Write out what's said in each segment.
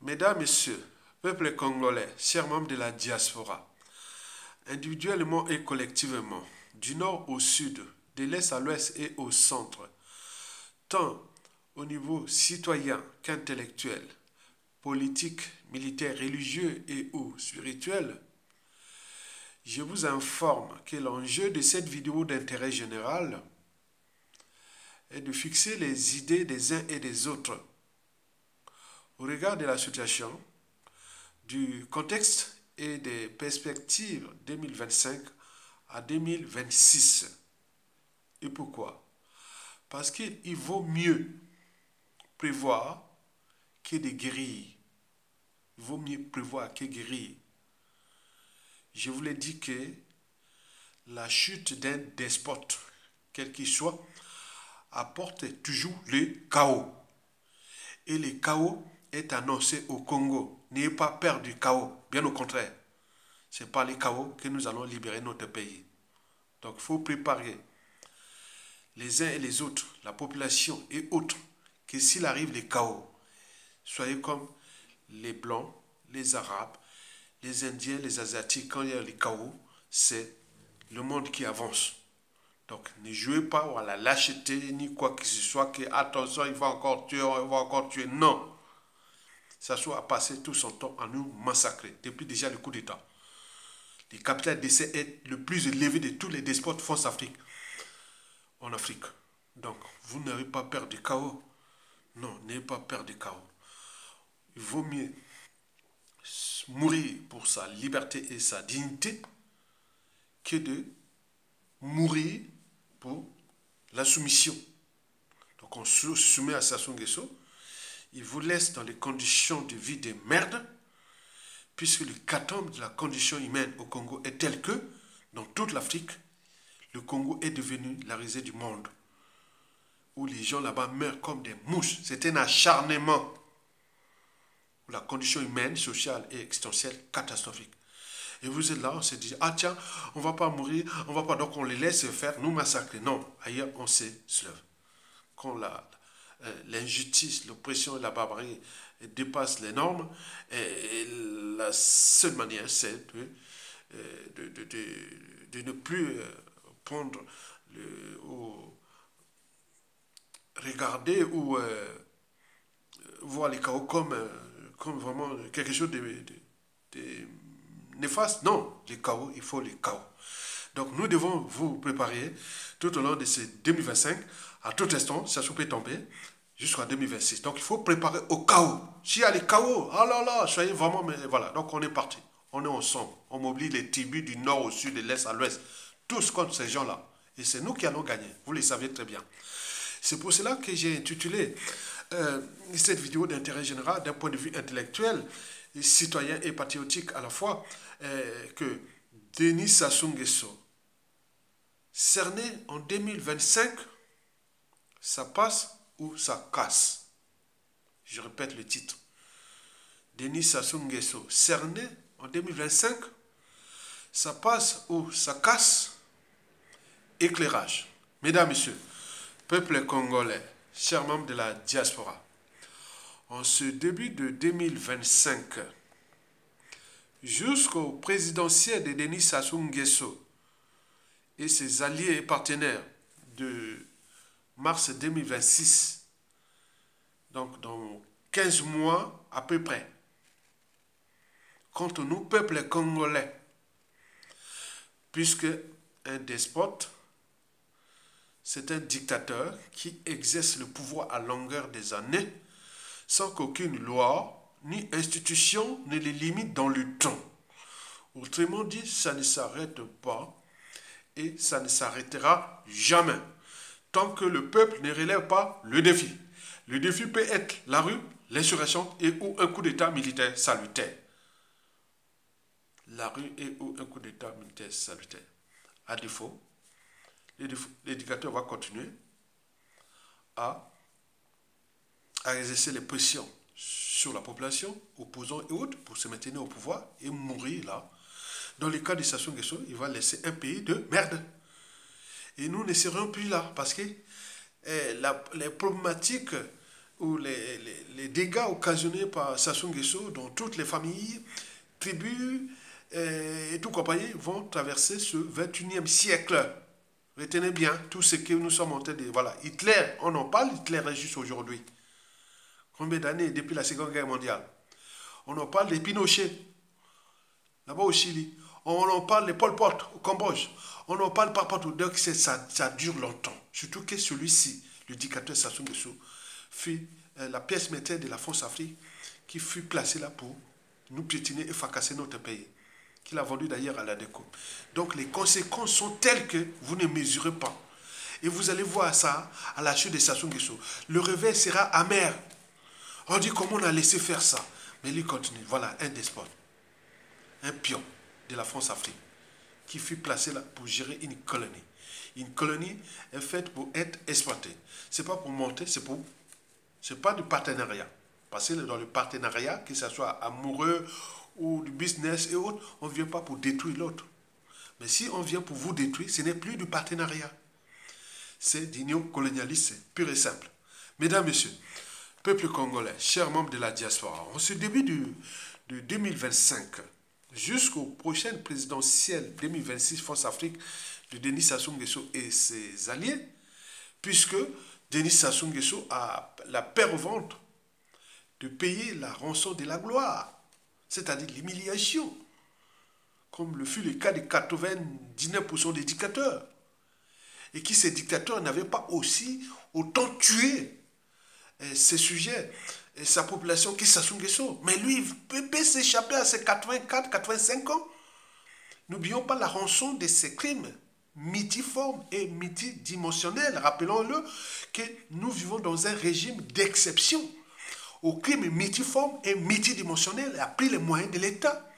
Mesdames, Messieurs, peuple congolais, chers membres de la diaspora, individuellement et collectivement, du nord au sud, de l'est à l'ouest et au centre, tant au niveau citoyen qu'intellectuel, politique, militaire, religieux et ou spirituel, je vous informe que l'enjeu de cette vidéo d'intérêt général est de fixer les idées des uns et des autres au regard de la situation, du contexte et des perspectives 2025 à 2026. Et pourquoi? Parce qu'il vaut mieux prévoir que de guérir. Il vaut mieux prévoir que guérir. Je vous l'ai dit que la chute d'un despote, quel qu'il soit, apporte toujours le chaos. Et le chaos est annoncé au Congo. N'ayez pas peur du chaos, bien au contraire. C'est par le chaos que nous allons libérer notre pays. Donc il faut préparer les uns et les autres, la population et autres, que s'il arrive le chaos, soyez comme les Blancs, les Arabes, les Indiens, les Asiatiques, quand il y a le chaos, c'est le monde qui avance. Donc ne jouez pas à la lâcheté ni quoi que ce soit, que attention, il va encore tuer, il va encore tuer. Non. Ça soit passé tout son temps à nous massacrer, depuis déjà le coup d'État. Le capital d'essai est le plus élevé de tous les despotes France-Afrique, en Afrique. Donc, vous n'avez pas peur du chaos. Non, n'ayez pas peur du chaos. Il vaut mieux mourir pour sa liberté et sa dignité que de mourir pour la soumission. Donc, on se soumet à Sassou Nguesso. Il vous laisse dans les conditions de vie de merde, puisque le catome de la condition humaine au Congo est tel que, dans toute l'Afrique, le Congo est devenu la risée du monde, où les gens là-bas meurent comme des mouches. C'est un acharnement, où la condition humaine, sociale et existentielle catastrophique. Et vous êtes là, on se dit, ah tiens, on va pas mourir, on va pas, donc on les laisse faire, nous massacrer. Non, ailleurs on se lève. Quand l'injustice, l'oppression et la barbarie dépassent les normes, et la seule manière, c'est de ne plus prendre ou regarder ou voir les chaos comme vraiment quelque chose de néfaste. Non, les chaos, il faut les chaos. Donc nous devons vous préparer tout au long de ce 2025, à tout instant, ça peut tomber, jusqu'en 2026. Donc il faut préparer au chaos. S'il y a les chaos, ah là là, soyez vraiment, mais voilà, donc on est parti. On est ensemble. On mobilise les tribus du nord au sud, de l'est à l'ouest. Tous contre ces gens-là. Et c'est nous qui allons gagner. Vous le savez très bien. C'est pour cela que j'ai intitulé cette vidéo d'intérêt général d'un point de vue intellectuel, citoyen et patriotique à la fois, que Denis Sassou Nguesso, cerné en 2025, ça passe ou ça casse. Je répète le titre. Denis Sassou Nguesso, cerné en 2025, ça passe ou ça casse. Éclairage. Mesdames, Messieurs, peuple congolais, chers membres de la diaspora, en ce début de 2025, jusqu'au présidentiel de Denis Sassou Nguesso et ses alliés et partenaires de mars 2026, donc dans 15 mois à peu près, contre nous, peuple congolais, puisque un despote, c'est un dictateur qui exerce le pouvoir à longueur des années sans qu'aucune loi ni institution ne les limite dans le temps. Autrement dit, ça ne s'arrête pas et ça ne s'arrêtera jamais tant que le peuple ne relève pas le défi. Le défi peut être la rue, l'insurrection et ou un coup d'état militaire salutaire. La rue et ou un coup d'état militaire salutaire. À défaut, l'éducateur va continuer à exercer les pressions sur la population, opposants et autres, pour se maintenir au pouvoir et mourir là. Dans le cas de Sassou Nguesso, il va laisser un pays de merde. Et nous ne serons plus là parce que les problématiques ou les dégâts occasionnés par Sassou Nguesso dans toutes les familles, tribus et tout compagnie vont traverser ce 21e siècle. Retenez bien tout ce que nous sommes en train de... Voilà, Hitler, on en parle, Hitler est juste aujourd'hui. Combien d'années depuis la Seconde Guerre mondiale? On en parle de Pinochet, là-bas au Chili. On en parle de Pol Pot au Cambodge. On en parle pas partout. Donc ça dure longtemps. Surtout que celui-ci, le dictateur Sassou Nguesso, fut la pièce maîtresse de la France-Afrique qui fut placée là pour nous piétiner et fracasser notre pays. Qu'il a vendu d'ailleurs à la déco. Donc les conséquences sont telles que vous ne mesurez pas. Et vous allez voir ça à la chute de Sassou Nguesso. Le réveil sera amer. On dit comment on a laissé faire ça. Mais lui continue. Voilà, un despote. Un pion de la France-Afrique qui fut placé là pour gérer une colonie. Une colonie est faite pour être exploitée. Ce n'est pas pour monter, c'est pas du partenariat. Parce que dans le partenariat, que ce soit amoureux ou du business et autres, on ne vient pas pour détruire l'autre. Mais si on vient pour vous détruire, ce n'est plus du partenariat. C'est du néocolonialisme pur et simple. Mesdames, Messieurs, peuple congolais, chers membres de la diaspora, en ce début de 2025, jusqu'aux prochaines présidentielles 2026 France-Afrique de Denis Sassou Nguesso et ses alliés, puisque Denis Sassou Nguesso a la peur au ventre de payer la rançon de la gloire, c'est-à-dire l'humiliation, comme le fut le cas de 99% des dictateurs, et qui ces dictateurs n'avaient pas aussi autant tué ses sujets et sa population qui Sassou Nguesso. Mais lui, il peut s'échapper à ses 84, 85 ans. N'oublions pas la rançon de ses crimes multiformes et multidimensionnels. Rappelons-le que nous vivons dans un régime d'exception. Au crime multiforme et multidimensionnel, il a pris les moyens de l'État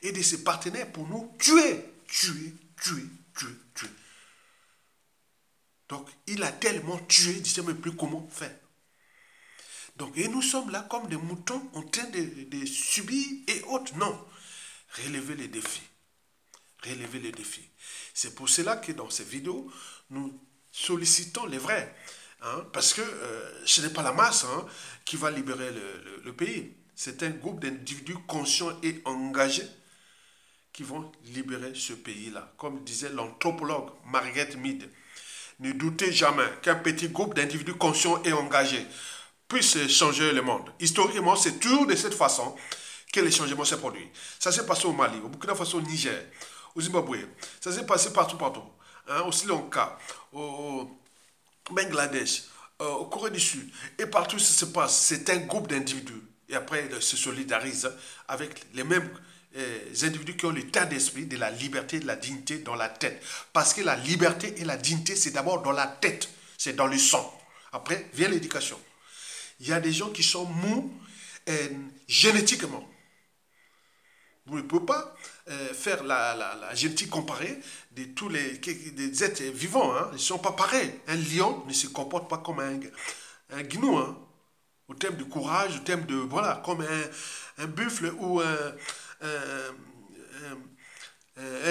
et de ses partenaires pour nous tuer. Donc, il a tellement tué, je ne sais même plus comment faire. Donc, et nous sommes là comme des moutons en train de subir et autres. Non, relevez les défis. Relevez les défis. C'est pour cela que dans ces vidéos, nous sollicitons les vrais. Hein, parce que ce n'est pas la masse qui va libérer le pays. C'est un groupe d'individus conscients et engagés qui vont libérer ce pays-là. Comme disait l'anthropologue Margaret Mead, ne doutez jamais qu'un petit groupe d'individus conscients et engagés puisse changer le monde. Historiquement, c'est toujours de cette façon que les changements se produisent. Ça s'est passé au Mali, au Burkina Faso, au Niger, au Zimbabwe. Ça s'est passé partout. Hein, au Sri Lanka, au Bangladesh, au Corée du Sud. Et partout où ça se passe, c'est un groupe d'individus. Et après, ils se solidarisent avec les mêmes individus qui ont l'état d'esprit de la liberté et de la dignité dans la tête. Parce que la liberté et la dignité, c'est d'abord dans la tête. C'est dans le sang. Après, vient l'éducation. Il y a des gens qui sont mous génétiquement. Vous ne pouvez pas faire la génétique comparée de tous des êtres vivants. Hein. Ils ne sont pas pareils. Un lion ne se comporte pas comme un gnou. Hein. Au terme de courage, au terme de... Voilà, comme un buffle ou un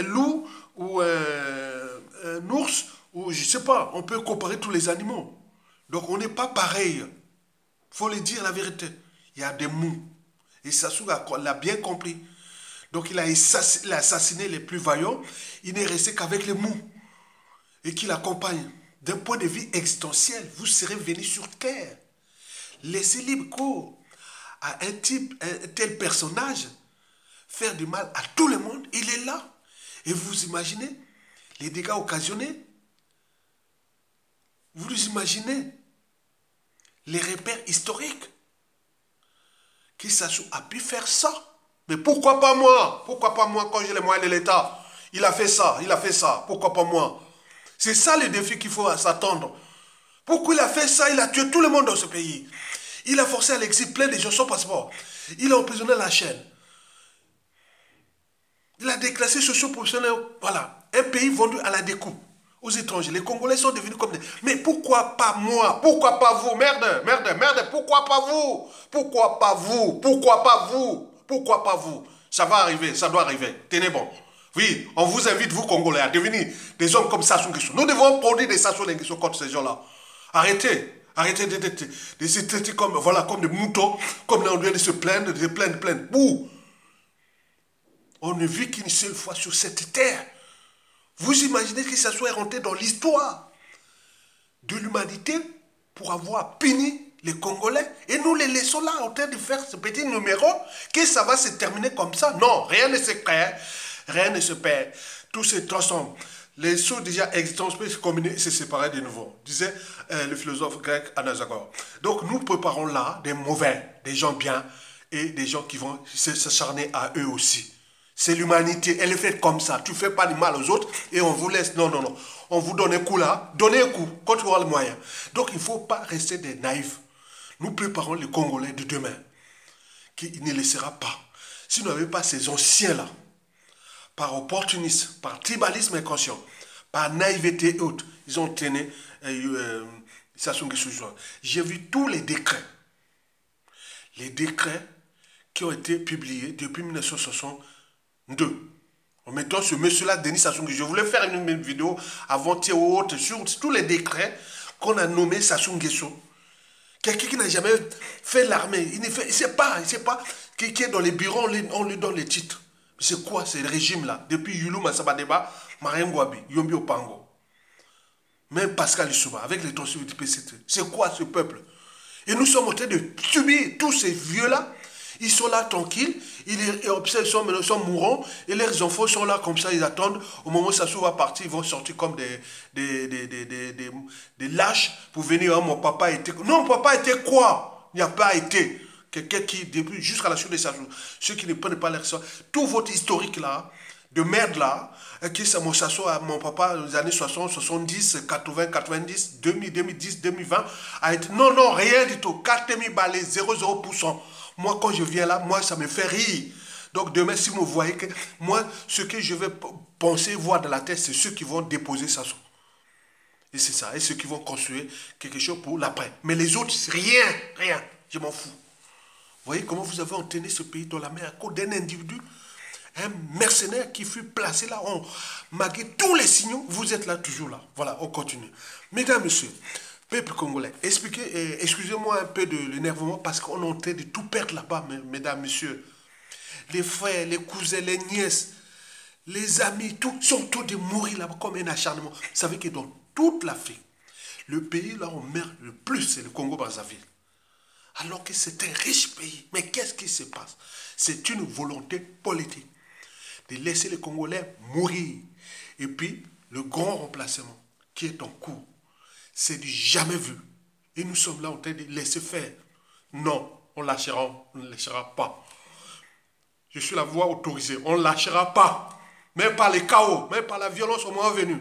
loup ou un ours. Ou je ne sais pas, on peut comparer tous les animaux. Donc on n'est pas pareil. Il faut le dire la vérité. Il y a des mous. Et Sassou l'a bien compris. Donc il a assassiné les plus vaillants. Il n'est resté qu'avec les mous. Et qui l'accompagnent. D'un point de vue existentiel, vous serez venu sur terre. Laissez libre cours à un tel personnage faire du mal à tout le monde. Il est là. Et vous imaginez les dégâts occasionnés. Vous imaginez les repères historiques. Qui Sassou a pu faire ça. Mais pourquoi pas moi? Pourquoi pas moi quand j'ai les moyens de l'État? Il a fait ça, pourquoi pas moi? C'est ça le défi qu'il faut s'attendre. Pourquoi il a fait ça? Il a tué tout le monde dans ce pays. Il a forcé à l'exil plein de gens sans passeport. Il a emprisonné la chaîne. Il a déclassé socio-professionnel. Voilà. Un pays vendu à la découpe aux étrangers. Les Congolais sont devenus comme des... Mais pourquoi pas moi? Pourquoi pas vous? Merde. Pourquoi pas vous? Pourquoi pas vous? Ça va arriver, ça doit arriver. Tenez bon. Oui, on vous invite, vous Congolais, à devenir des hommes comme Sassou Nguesso. Nous devons produire des Sassou Nguesso contre ces gens-là. Arrêtez. Arrêtez de se traiter comme, voilà, comme des moutons, comme là on vient de se plaindre, de plaindre. Où on ne vit qu'une seule fois sur cette terre. Vous imaginez que ça soit rentré dans l'histoire de l'humanité pour avoir puni les Congolais et nous les laissons là en train de faire ce petit numéro, que ça va se terminer comme ça? Non, rien ne se perd, rien ne se perd. Tout se transforme. Les choses déjà existantes peuvent se combiner et se séparer de nouveau, disait le philosophe grec Anaxagore. Donc nous préparons là des mauvais, des gens bien et des gens qui vont s'acharner à eux aussi. C'est l'humanité, elle est faite comme ça. Tu ne fais pas du mal aux autres et on vous laisse. Non, non, non. On vous donne un coup là, donnez un coup quand tu auras le moyen. Donc il ne faut pas rester des naïfs. Nous préparons les Congolais de demain, qui ne laissera pas. Si nous n'avions pas ces anciens-là, par opportunisme, par tribalisme inconscient, par naïveté et autres, ils ont tenu Sassou Nguesso. J'ai vu tous les décrets qui ont été publiés depuis 1962. En mettant ce monsieur-là, Denis Sassou Nguesso. Je voulais faire une vidéo avant-hier ou autre sur tous les décrets qu'on a nommés Sassou Nguesso. Quelqu'un qui n'a jamais fait l'armée, il ne sait pas, qui est dans les bureaux, on lui donne les titres. C'est quoi ce régime-là? Depuis Yulu Massabadeba, Marien Gouabi, Yombi Opango, même Pascal Issouba, avec les tonsures du PCT. C'est quoi ce peuple? Et nous sommes en train de subir tous ces vieux-là. Ils sont là tranquilles, ils observent, ils sont mourants, et leurs enfants sont là comme ça, ils attendent. Au moment où Sassou va partir, ils vont sortir comme des lâches pour venir. Oh, mon papa était. Non, mon papa était quoi? Il n'y a pas été. Quelqu'un qui, depuis jusqu'à la chute de Sassou, ceux qui ne prennent pas leur sang, tout votre historique là, de merde là, qui c'est mon Sassou, mon papa, dans les années 60, 70, 80, 90, 2000, 2010, 2020, a été. Non, non, rien du tout. 4000 balais, 0,0%. Moi, quand je viens là, moi, ça me fait rire. Donc, demain, si vous voyez que moi, ce que je vais penser, voir dans la tête, c'est ceux qui vont déposer Sassou. Et c'est ça. Et ceux qui vont construire quelque chose pour l'après. Mais les autres, rien, rien. Je m'en fous. Vous voyez comment vous avez entraîné ce pays dans la main à cause d'un individu, un mercenaire qui fut placé là, on marquait tous les signaux, vous êtes là, toujours là. Voilà, on continue. Mesdames, messieurs, peuple congolais, excusez-moi un peu de l'énervement parce qu'on est en train de tout perdre là-bas, mesdames, messieurs. Les frères, les cousins, les nièces, les amis, tous sont tous de mourir là-bas comme un acharnement. Vous savez que dans toute l'Afrique, le pays là où on meurt le plus, c'est le Congo-Brazzaville. Alors que c'est un riche pays. Mais qu'est-ce qui se passe? C'est une volonté politique de laisser les Congolais mourir. Et puis, le grand remplacement qui est en cours, c'est du jamais vu. Et nous sommes là en train de laisser faire. Non, on ne lâchera pas. Je suis la voix autorisée. On ne lâchera pas. Même par les chaos, même par la violence au moment venu.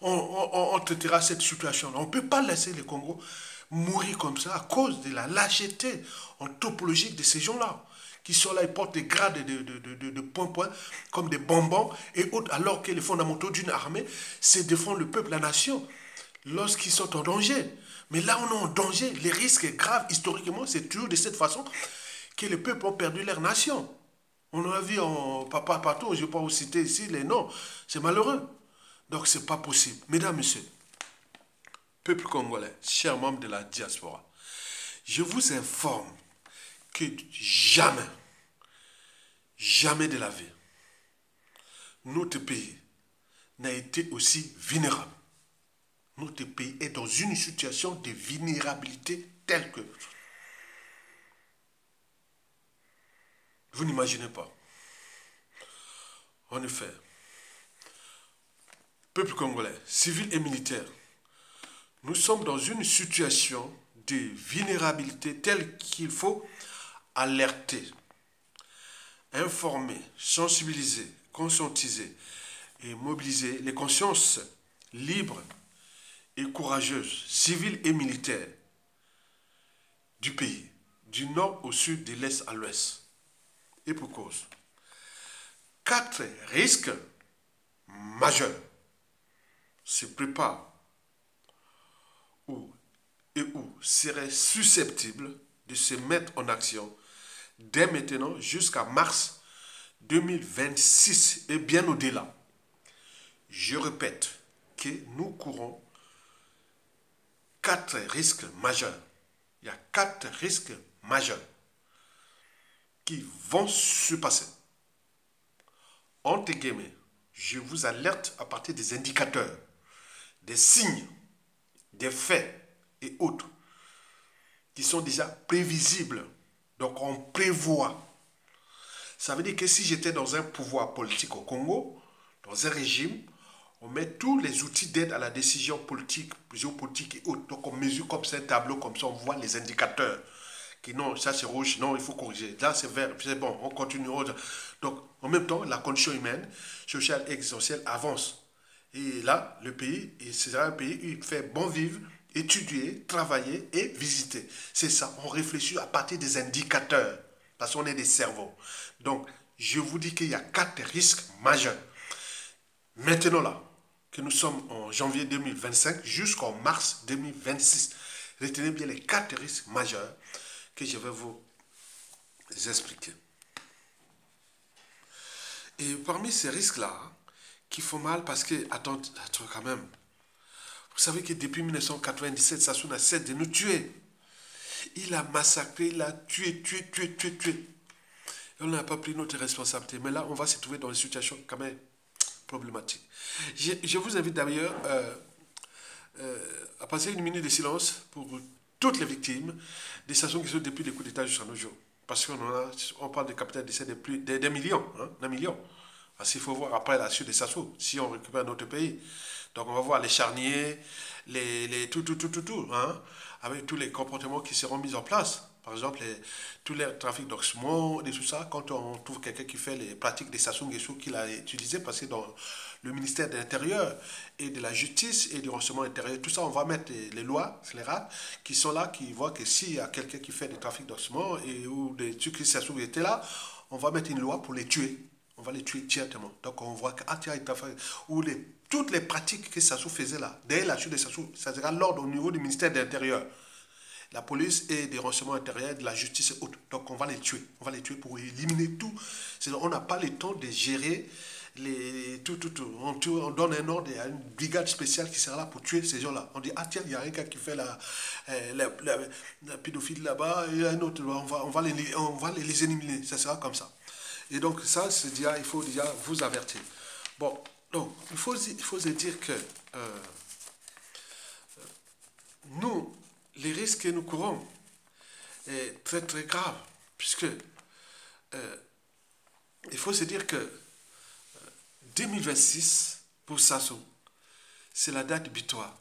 On traitera cette situation. On ne peut pas laisser les Congos mourir comme ça à cause de la lâcheté anthropologique de ces gens-là. Qui sont là, ils portent des grades de points comme des bonbons et autres, alors que les fondamentaux d'une armée, c'est défendre le peuple, la nation, lorsqu'ils sont en danger. Mais là, on est en danger. Les risques graves, historiquement, c'est toujours de cette façon que les peuples ont perdu leur nation. On a vu en papa partout, je ne vais pas vous citer ici les noms. C'est malheureux. Donc, ce n'est pas possible. Mesdames, messieurs, peuple congolais, chers membres de la diaspora, je vous informe que jamais, jamais de la vie, notre pays n'a été aussi vulnérable. Notre pays est dans une situation de vulnérabilité telle que vous n'imaginez pas. En effet, peuple congolais, civil et militaire, nous sommes dans une situation de vulnérabilité telle qu'il faut alerter, informer, sensibiliser, conscientiser et mobiliser les consciences libres et courageuses, civiles et militaires du pays, du nord au sud, de l'est à l'ouest. Et pour cause, 4 risques majeurs se préparent où seraient susceptibles de se mettre en action dès maintenant jusqu'à mars 2026 et bien au-delà. Je répète que nous courons 4 risques majeurs. Il y a 4 risques majeurs qui vont se passer. Entre guillemets, je vous alerte à partir des indicateurs, des signes, des faits et autres qui sont déjà prévisibles. Donc on prévoit. Ça veut dire que si j'étais dans un pouvoir politique au Congo, dans un régime, on met tous les outils d'aide à la décision politique, géopolitique et autres. Donc on mesure comme ça un tableau, comme ça on voit les indicateurs. Qui non, ça c'est rouge, non, il faut corriger. Là c'est vert, c'est bon, on continue. Donc en même temps, la condition humaine, sociale et existentielle avance. Et là, le pays, c'est un pays où il fait bon vivre, étudier, travailler et visiter. C'est ça, on réfléchit à partir des indicateurs, parce qu'on est des cerveaux. Donc, je vous dis qu'il y a 4 risques majeurs. Maintenant là, que nous sommes en janvier 2025 jusqu'en mars 2026, retenez bien les 4 risques majeurs que je vais vous expliquer. Et parmi ces risques-là, qui font mal parce que, attends quand même, vous savez que depuis 1997, Sassou n'a cessé de nous tuer. Il a massacré, il a tué. Et on n'a pas pris notre responsabilité. Mais là, on va se trouver dans une situation quand même problématique. Je vous invite d'ailleurs à passer une minute de silence pour toutes les victimes des Sassou Nguesso depuis les coups d'État jusqu'à nos jours. Parce qu'on parle de capitales décès des millions, d'un million. Parce qu'il faut voir après la suite des Sassou, si on récupère notre pays. Donc on va voir les charniers, tout, avec tous les comportements qui seront mis en place. Par exemple, tous les trafics d'oxymore et tout ça, quand on trouve quelqu'un qui fait les pratiques des Sassou Nguesso qu'il a utilisées, parce que dans le ministère de l'Intérieur et de la Justice et du renseignement intérieur, tout ça, on va mettre les lois, les rats, qui sont là, qui voient que s'il y a quelqu'un qui fait des trafics d'oxymore ou des trucs qui Sassou étaient là, on va mettre une loi pour les tuer. On va les tuer directement. Donc on voit que toutes les pratiques que Sassou faisait là, dès la chute de Sassou, ça sera l'ordre au niveau du ministère de l'Intérieur, la police et des renseignements intérieurs, de la justice et autres. Donc on va les tuer. On va les tuer pour éliminer tout. On n'a pas le temps de gérer tout. On donne un ordre à une brigade spéciale qui sera là pour tuer ces gens-là. On dit, ah tiens, il y a un gars qui fait la pédophilie là-bas, il y a un autre, on va les éliminer. Ça sera comme ça. Et donc ça, il faut déjà vous avertir. Bon, donc il faut se dire que nous, les risques que nous courons est très très grave, puisque il faut se dire que 2026 pour Sassou, c'est la date butoir.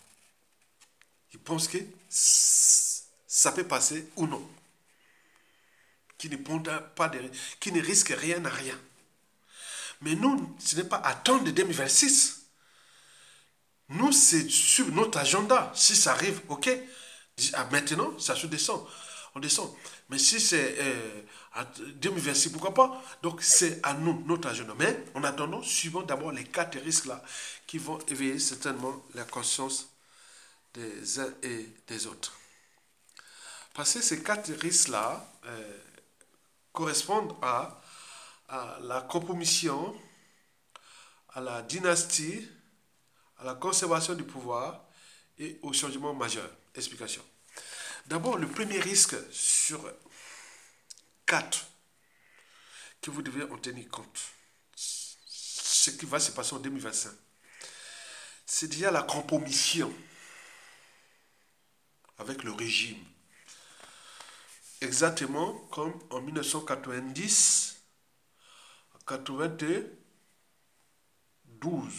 Il pense que ça peut passer ou non. Qui ne risque rien à rien. Mais nous, ce n'est pas attendre 2026. Nous, c'est sur notre agenda. Si ça arrive, ok. Maintenant, ça se descend. On descend. Mais si c'est à 2026, pourquoi pas? Donc, c'est à nous, notre agenda. Mais en attendant, suivons d'abord les 4 risques-là qui vont éveiller certainement la conscience des uns et des autres. Parce que ces 4 risques-là correspondent à la compromission, à la dynastie, à la conservation du pouvoir et au changement majeur. Explication. D'abord, le premier risque sur 4 que vous devez en tenir compte, ce qui va se passer en 2025, c'est déjà la compromission avec le régime. Exactement comme en 1990, 92.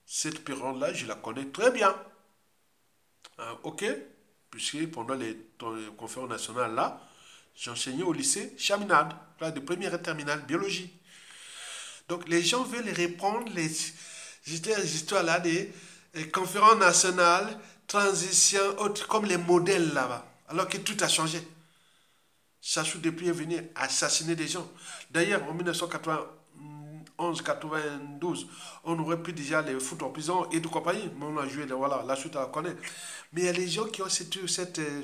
Cette période-là, je la connais très bien. Ok? Puisque pendant les conférences nationales là, j'enseignais au lycée Chaminade, de première et terminale, biologie. Donc les gens veulent reprendre les histoires là des conférences nationales, transition, autres, comme les modèles là-bas. Alors que tout a changé. Sassou depuis est venu assassiner des gens. D'ailleurs, en 1991-92, on aurait pu déjà les foutre en prison et de compagnie. Mais on a joué, voilà, la suite à la connaître. Mais il y a des gens qui ont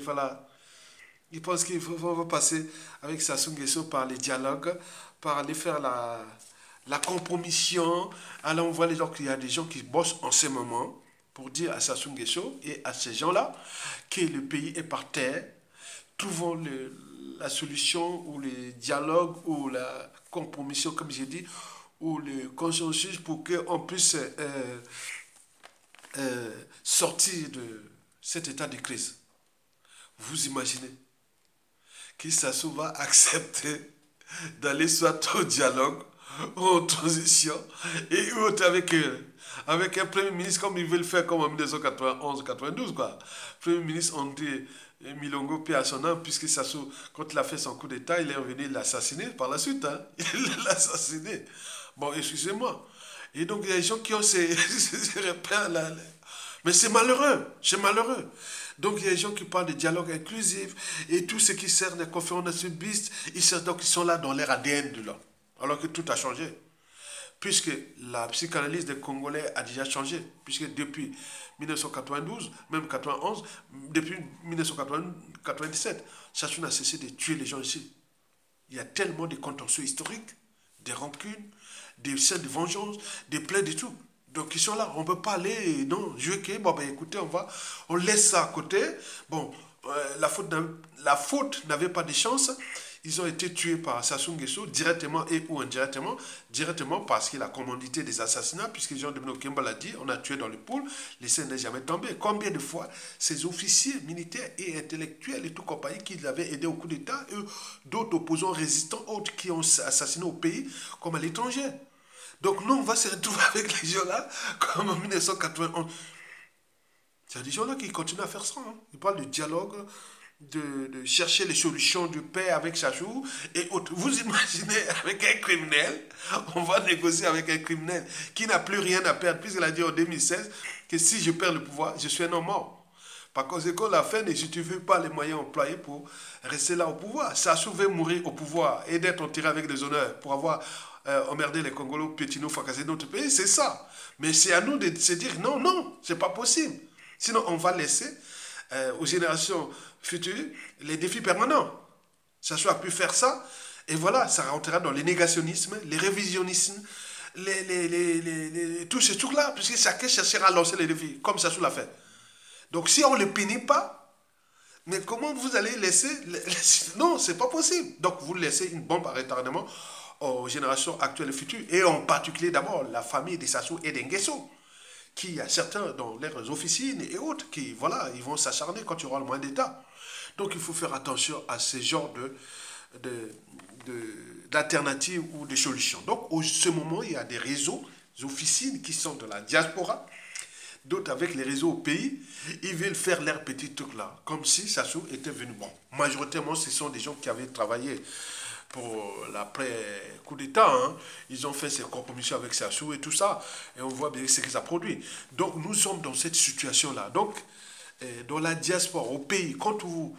voilà, ils pensent qu'il faut passer avec Sassou Nguesso par les dialogues, par aller faire la compromission. Alors on voit les gens qu'il y a des gens qui bossent en ce moment pour dire à Sassou Nguesso et à ces gens-là que le pays est par terre, trouvons la solution ou le dialogue ou la compromission, comme j'ai dit, ou le consensus pour qu'on puisse sortir de cet état de crise. Vous imaginez que Sassou va accepter d'aller soit au dialogue ou en transition et autre avec un premier ministre comme il veut le faire comme en 1991-92 quoi. Premier ministre André Milongo paix à son âme puisque Sassou quand il a fait son coup d'état il est revenu l'assassiner par la suite hein. Il l'a assassiné. Bon excusez-moi. Et donc il y a des gens qui ont ces repères là. Mais c'est malheureux, c'est malheureux. Donc il y a des gens qui parlent de dialogue inclusif et tout ce qui sert des conférences nationalistes, donc ils sont là dans leur ADN de l'homme. Alors que tout a changé. Puisque la psychanalyse des Congolais a déjà changé. Puisque depuis 1992, même 91, depuis 1997, Sassou n'a cessé de tuer les gens ici. Il y a tellement de contentieux historiques, des rancunes, des scènes de vengeance, des plaies de tout. Donc ils sont là, on ne peut pas aller, non, jouer que, bon ben écoutez, on laisse ça à côté. Bon, la faute n'avait pas de chance. Ils ont été tués par Sassou Nguesso, directement et ou indirectement. Directement parce qu'il a commandité des assassinats, puisque Jean de Kemba l'a dit, on a tué dans le pool, l'essai n'est jamais tombé. Combien de fois ces officiers militaires et intellectuels et tout compagnie qui l'avaient aidé au coup d'État, et d'autres opposants résistants, autres qui ont assassiné au pays, comme à l'étranger. Donc nous, on va se retrouver avec les gens-là, comme en 1991. Il y a des gens-là qui continuent à faire ça. Hein. Ils parlent de dialogue, de chercher les solutions de paix avec Sassou et autres. Vous imaginez, avec un criminel, on va négocier avec un criminel qui n'a plus rien à perdre, puisqu'il a dit en 2016 que si je perds le pouvoir, je suis un homme mort. Par conséquent, la fin ne justifie pas les moyens employés pour rester là au pouvoir. Sassou veut mourir au pouvoir et d'être enterré avec des honneurs pour avoir emmerdé les Congolais, piétinés, fracassé notre pays, c'est ça. Mais c'est à nous de se dire non, non, c'est pas possible. Sinon, on va laisser aux générations futures les défis permanents. Sassou a pu faire ça, et voilà, ça rentrera dans les négationnismes, les révisionnismes, tous ces trucs-là, puisque chacun cherchera à lancer les défis, comme Sassou l'a fait. Donc si on ne le punit pas, mais comment vous allez laisser... Non, c'est pas possible. Donc vous laissez une bombe à retardement aux générations actuelles et futures, et en particulier d'abord la famille de Sassou et d'Nguesso, qui y a certains dans leurs officines et autres qui, voilà, ils vont s'acharner quand il y aura le moins d'État. Donc il faut faire attention à ce genre d'alternatives ou de solutions. Donc au ce moment, il y a des réseaux, des officines qui sont de la diaspora, d'autres avec les réseaux au pays, ils veulent faire leur petit truc là, comme si Sassou était venu. Bon, majoritairement, ce sont des gens qui avaient travaillé pour l'après-coup d'État. Hein. Ils ont fait ces compromissions avec Sassou et tout ça, et on voit bien ce que ça produit. Donc nous sommes dans cette situation-là. Donc, dans la diaspora, au pays, quand vous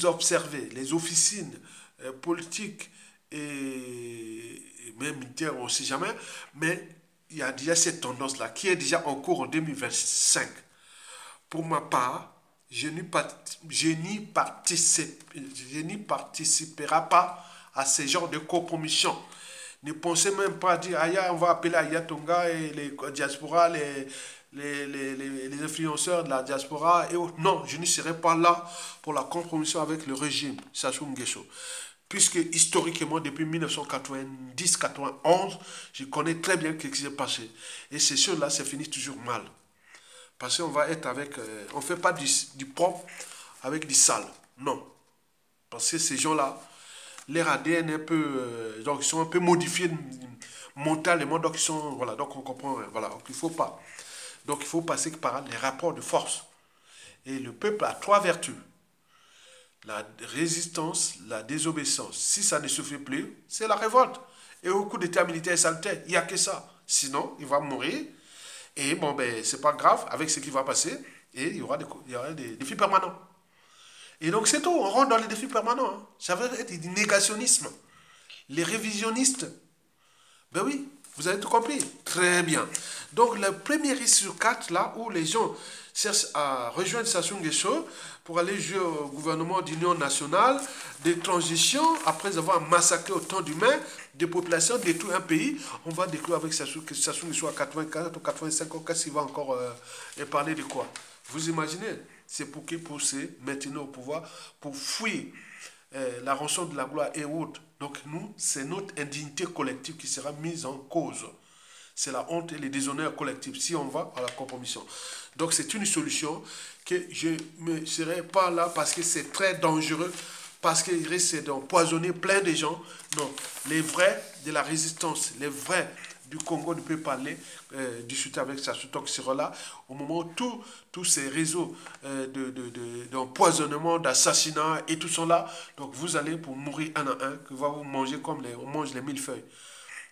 observez les officines politiques et même militaires, on ne sait jamais, mais il y a déjà cette tendance-là qui est déjà en cours en 2025. Pour ma part, je n'y participerai pas à ce genre de compromission. Ne pensez même pas dire, on va appeler Aya Tonga et les diasporas, les influenceurs de la diaspora et autres. Non, je ne serai pas là pour la compromission avec le régime Sassou Nguesso. Puisque historiquement, depuis 1990-91, je connais très bien ce qui s'est passé. Et ces choses-là, ça finit toujours mal. Parce qu'on va être avec... on ne fait pas du propre avec du sale. Non. Parce que ces gens-là, leur ADN est un peu... donc ils sont un peu modifiés mentalement. Donc ils sont... Voilà, donc on comprend. Voilà, donc il ne faut pas. Donc il faut passer par les rapports de force. Et le peuple a trois vertus. La résistance, la désobéissance. Si ça ne se fait plus, c'est la révolte. Et au coup d'état militaire salutaire, il n'y a que ça. Sinon, il va mourir. Et bon, ben, c'est pas grave avec ce qui va passer. Et il y aura des défis permanents. Et donc, c'est tout. On rentre dans les défis permanents. Hein. Ça va être du négationnisme. Les révisionnistes. Ben oui. Vous avez tout compris? Très bien. Donc, le premier risque sur 4, là où les gens cherchent à rejoindre Sassou Nguesso pour aller jouer au gouvernement d'union nationale, de transition, après avoir massacré autant d'humains, des populations, détruit un pays, on va détruire avec Sassou Nguesso à 84 ou 85 ans, qu'est-ce qu'il va encore parler de quoi? Vous imaginez? C'est pour qui? Pour se maintenir au pouvoir, pour fuir la rançon de la gloire et autres. Donc nous, c'est notre indignité collective qui sera mise en cause. C'est la honte et le déshonneur collectif si on va à la compromission. Donc c'est une solution que je ne me serai pas là parce que c'est très dangereux, parce qu'il risque d'empoisonner plein de gens. Non, les vrais de la résistance, les vrais du Congo ne peuvent parler, discuter avec Sassou qui sera là au moment où tous ces réseaux d'empoisonnement, d'assassinat et tout sont là. Donc vous allez pour mourir un à un, que va vous manger comme on mange les millefeuilles.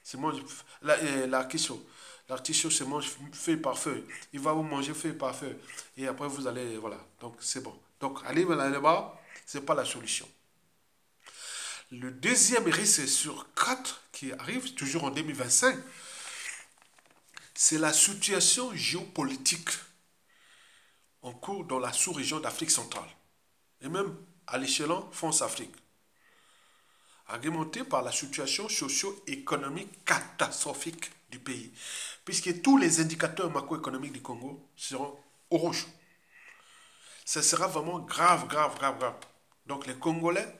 C'est la question. L'artichaut se mange feuille par feuille. Il va vous manger feuille par feuille. Et après, vous allez, voilà. Donc, c'est bon. Donc, aller là-bas, ce n'est pas la solution. Le deuxième risque sur 4 qui arrive, toujours en 2025, c'est la situation géopolitique en cours dans la sous-région d'Afrique centrale. Et même à l'échelon France-Afrique. Argumenté par la situation socio-économique catastrophique du pays, puisque tous les indicateurs macroéconomiques du Congo seront au rouge. Ça sera vraiment grave, grave, grave, grave. Donc les Congolais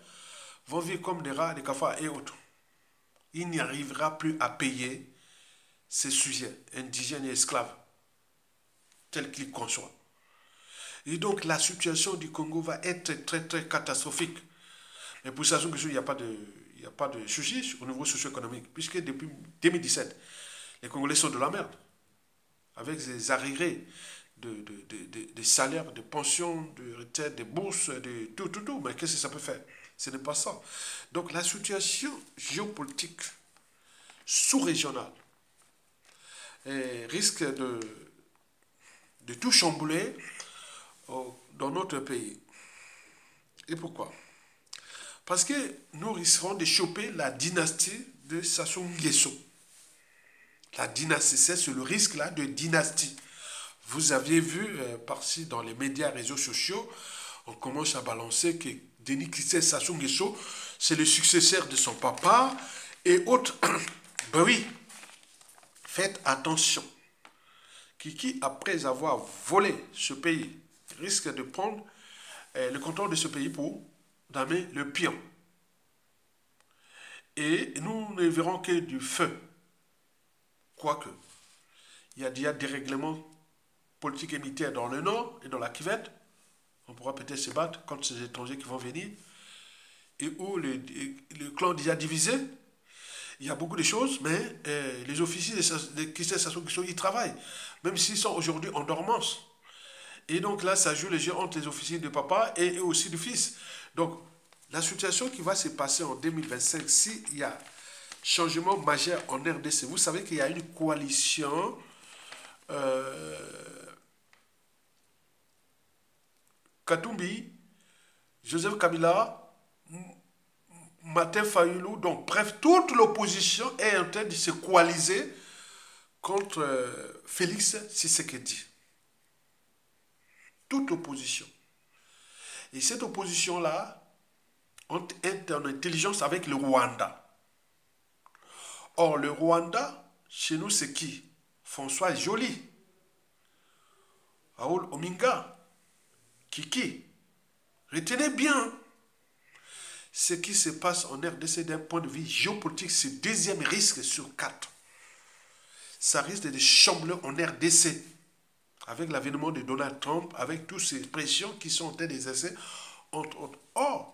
vont vivre comme des rats, des cafards et autres. Il n'y arrivera plus à payer ces sujets indigènes et esclaves, tels qu'ils conçoivent. Et donc la situation du Congo va être très, très catastrophique. Mais pour ça, il n'y a pas de souci au niveau socio-économique, puisque depuis 2017, les Congolais sont de la merde, avec des arriérés de salaires, de pensions, de retraites, de bourses, de tout. Mais qu'est-ce que ça peut faire? Ce n'est pas ça. Donc la situation géopolitique sous-régionale risque de tout chambouler dans notre pays. Et pourquoi? Parce que nous risquerons de choper la dynastie de Sassou Nguesso. La dynastie, c'est le risque là de dynastie. Vous aviez vu par-ci dans les médias, réseaux sociaux, on commence à balancer que Denis Kissé Sassou Nguesso, c'est le successeur de son papa et autres. Ben oui, faites attention. Kiki, après avoir volé ce pays, risque de prendre le contrôle de ce pays pour damer le pion. Et nous ne verrons que du feu. Quoique, il y a déjà des règlements politiques et militaires dans le nord et dans la Kivette. On pourra peut-être se battre contre ces étrangers qui vont venir. Et où le clan est déjà divisé. Il y a beaucoup de choses, mais les officiers de Kissé Sassou Nguesso, ils travaillent. Même s'ils sont aujourd'hui en dormance. Et donc là, ça joue les jeux entre les officiers de papa et aussi du fils. Donc, la situation qui va se passer en 2025, s'il y a changement majeur en RDC, vous savez qu'il y a une coalition Katumbi, Joseph Kabila, Martin Fayulu, donc bref, toute l'opposition est en train de se coaliser contre Félix Tshisekedi. Toute opposition. Et cette opposition-là est en intelligence avec le Rwanda. Or, le Rwanda, chez nous, c'est qui? François Joly, Raoul Ominga, Kiki. Retenez bien ce qui se passe en RDC d'un point de vue géopolitique, c'est le deuxième risque sur 4. Ça risque de chambler en RDC avec l'avènement de Donald Trump, avec toutes ces pressions qui sont en train d'exercer, entre autres. Or,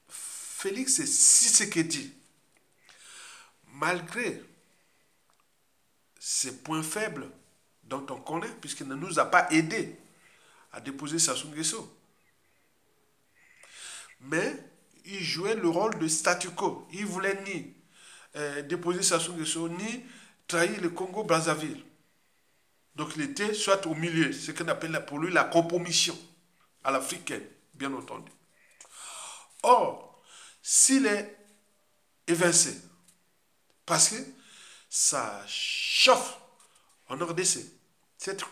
Félix Tshisekedi, malgré ses points faibles dont on connaît, puisqu'il ne nous a pas aidés à déposer Sassou Nguesso, mais il jouait le rôle de statu quo. Il ne voulait ni déposer Sassou Nguesso, ni trahir le Congo-Brazzaville. Donc il était soit au milieu, ce qu'on appelle pour lui la compromission à l'africaine, bien entendu. Or, s'il est évincé, parce que ça chauffe en RDC.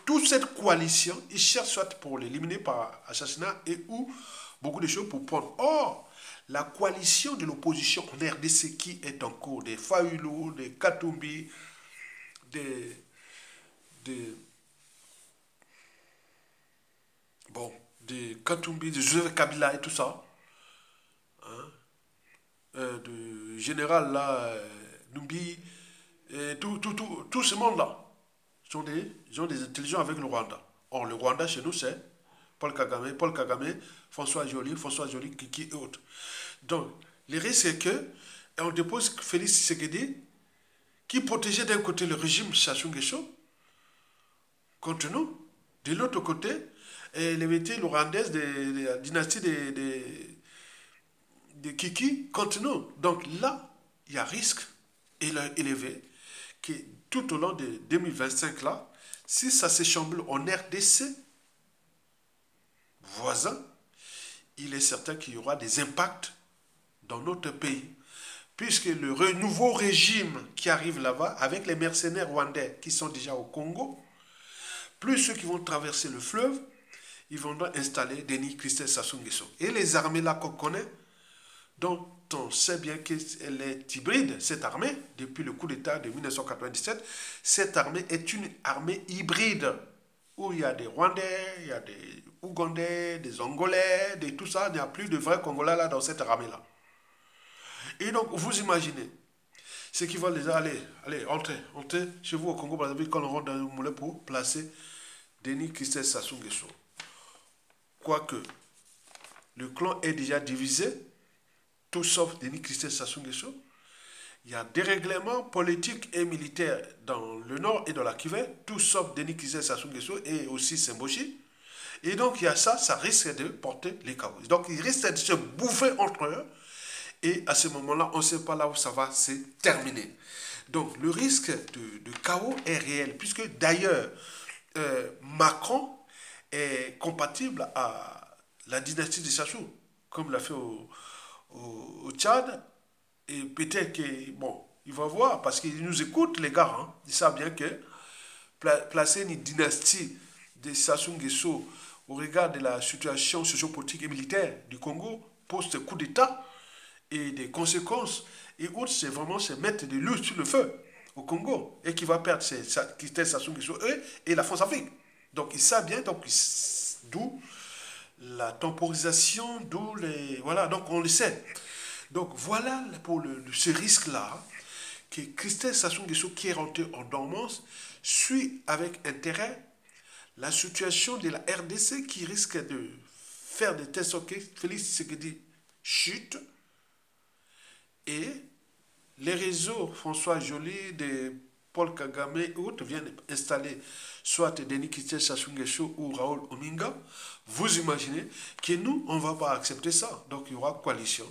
Toute cette coalition, ils cherchent soit pour l'éliminer par assassinat et ou beaucoup de choses pour prendre. Or, la coalition de l'opposition en RDC qui est en cours, des Fayulu, des Katumbi, des, des, bon, des Katumbi, des Joseph Kabila et tout ça, hein, du général là, Numbi, et tout ce monde-là sont des intelligents avec le Rwanda. Or, le Rwanda, chez nous, c'est Paul Kagame, François Joly, Kiki et autres. Donc, le risque, c'est que on dépose Félix Tshisekedi, qui protégeait d'un côté le régime Sassou Nguesso, contre nous. De l'autre côté, les métiers rwandaises de la dynastie de Kiki contre nous. Donc là, il y a risque élevé que tout au long de 2025 là, si ça s'échamble en RDC voisin, il est certain qu'il y aura des impacts dans notre pays. Puisque le nouveau régime qui arrive là-bas, avec les mercenaires rwandais qui sont déjà au Congo, plus ceux qui vont traverser le fleuve, ils vont installer Denis Christelle Sassou Nguesso. Et les armées là qu'on connaît, dont on sait bien qu'elle est hybride, cette armée, depuis le coup d'État de 1997, cette armée est une armée hybride, où il y a des Rwandais, il y a des Ougandais, des Angolais, tout ça, il n'y a plus de vrais Congolais là dans cette armée-là. Et donc, vous imaginez, ce qui va les allez, entrez chez vous au Congo, Brazzaville, quand on rentre dans le moulin pour placer Denis Christelle Sassou Nguesso. Quoique, le clan est déjà divisé, tout sauf Denis Christelle Sassou Nguesso. Il y a des règlements politiques et militaires dans le nord et dans la Kivu, tout sauf Denis Christelle Sassou Nguesso et aussi Sembochi. Et donc, il y a ça risque de porter les chaos. Donc, ils risquent de se bouffer entre eux. Et à ce moment-là, on ne sait pas là où ça va se terminer. Donc, le risque de chaos est réel, puisque d'ailleurs, Macron est compatible à la dynastie de Sassou, comme l'a fait au Tchad. Et peut-être que, bon, il va voir, parce qu'ils nous écoutent, les gars. Hein, ils savent bien que placer une dynastie de Sassou Nguesso au regard de la situation sociopolitique et militaire du Congo, post-coup d'État, et des conséquences, et autres, c'est vraiment se mettre de l'eau sur le feu au Congo, et qui va perdre Sassou Nguesso et la France-Afrique. Donc, ils savent bien, donc, d'où la temporisation, d'où les... Voilà, donc on le sait. Donc, voilà pour ce risque-là, que Christelle Sassou Nguesso, qui est rentré en dormance, suit avec intérêt la situation de la RDC qui risque de faire de telle sorte que Félix Tshisekedi chute, et les réseaux François Joly, de Paul Kagame et autres viennent installer soit Denis Christelle Sassou Nguesso ou Raoul Ominga. Vous imaginez que nous, on ne va pas accepter ça. Donc il y aura coalition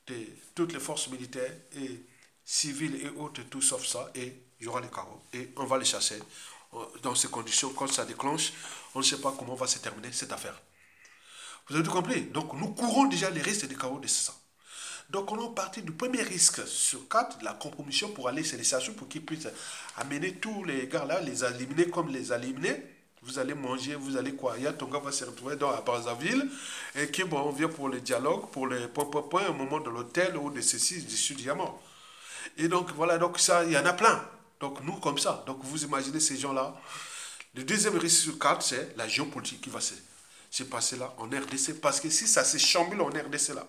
de toutes les forces militaires et civiles et autres, tout sauf ça, et il y aura les chaos. Et on va les chasser. Dans ces conditions, quand ça déclenche, on ne sait pas comment va se terminer cette affaire. Vous avez tout compris? Donc nous courons déjà les risques des chaos de ça. Donc on est parti du premier risque sur 4, la compromission pour aller chez les Sassou pour qu'ils puissent amener tous les gars là, les éliminer comme les éliminer. Vous allez manger, vous allez quoi? Ton gars va se retrouver à Brazzaville et qui bon, on vient pour le dialogue, pour les points au moment de l'hôtel ou de ceci, du sud diamant. Et donc voilà, donc ça, il y en a plein. Donc nous comme ça, donc vous imaginez ces gens-là. Le deuxième risque sur 4, c'est la géopolitique qui va se passer là en RDC. Parce que si ça se chambule en RDC là,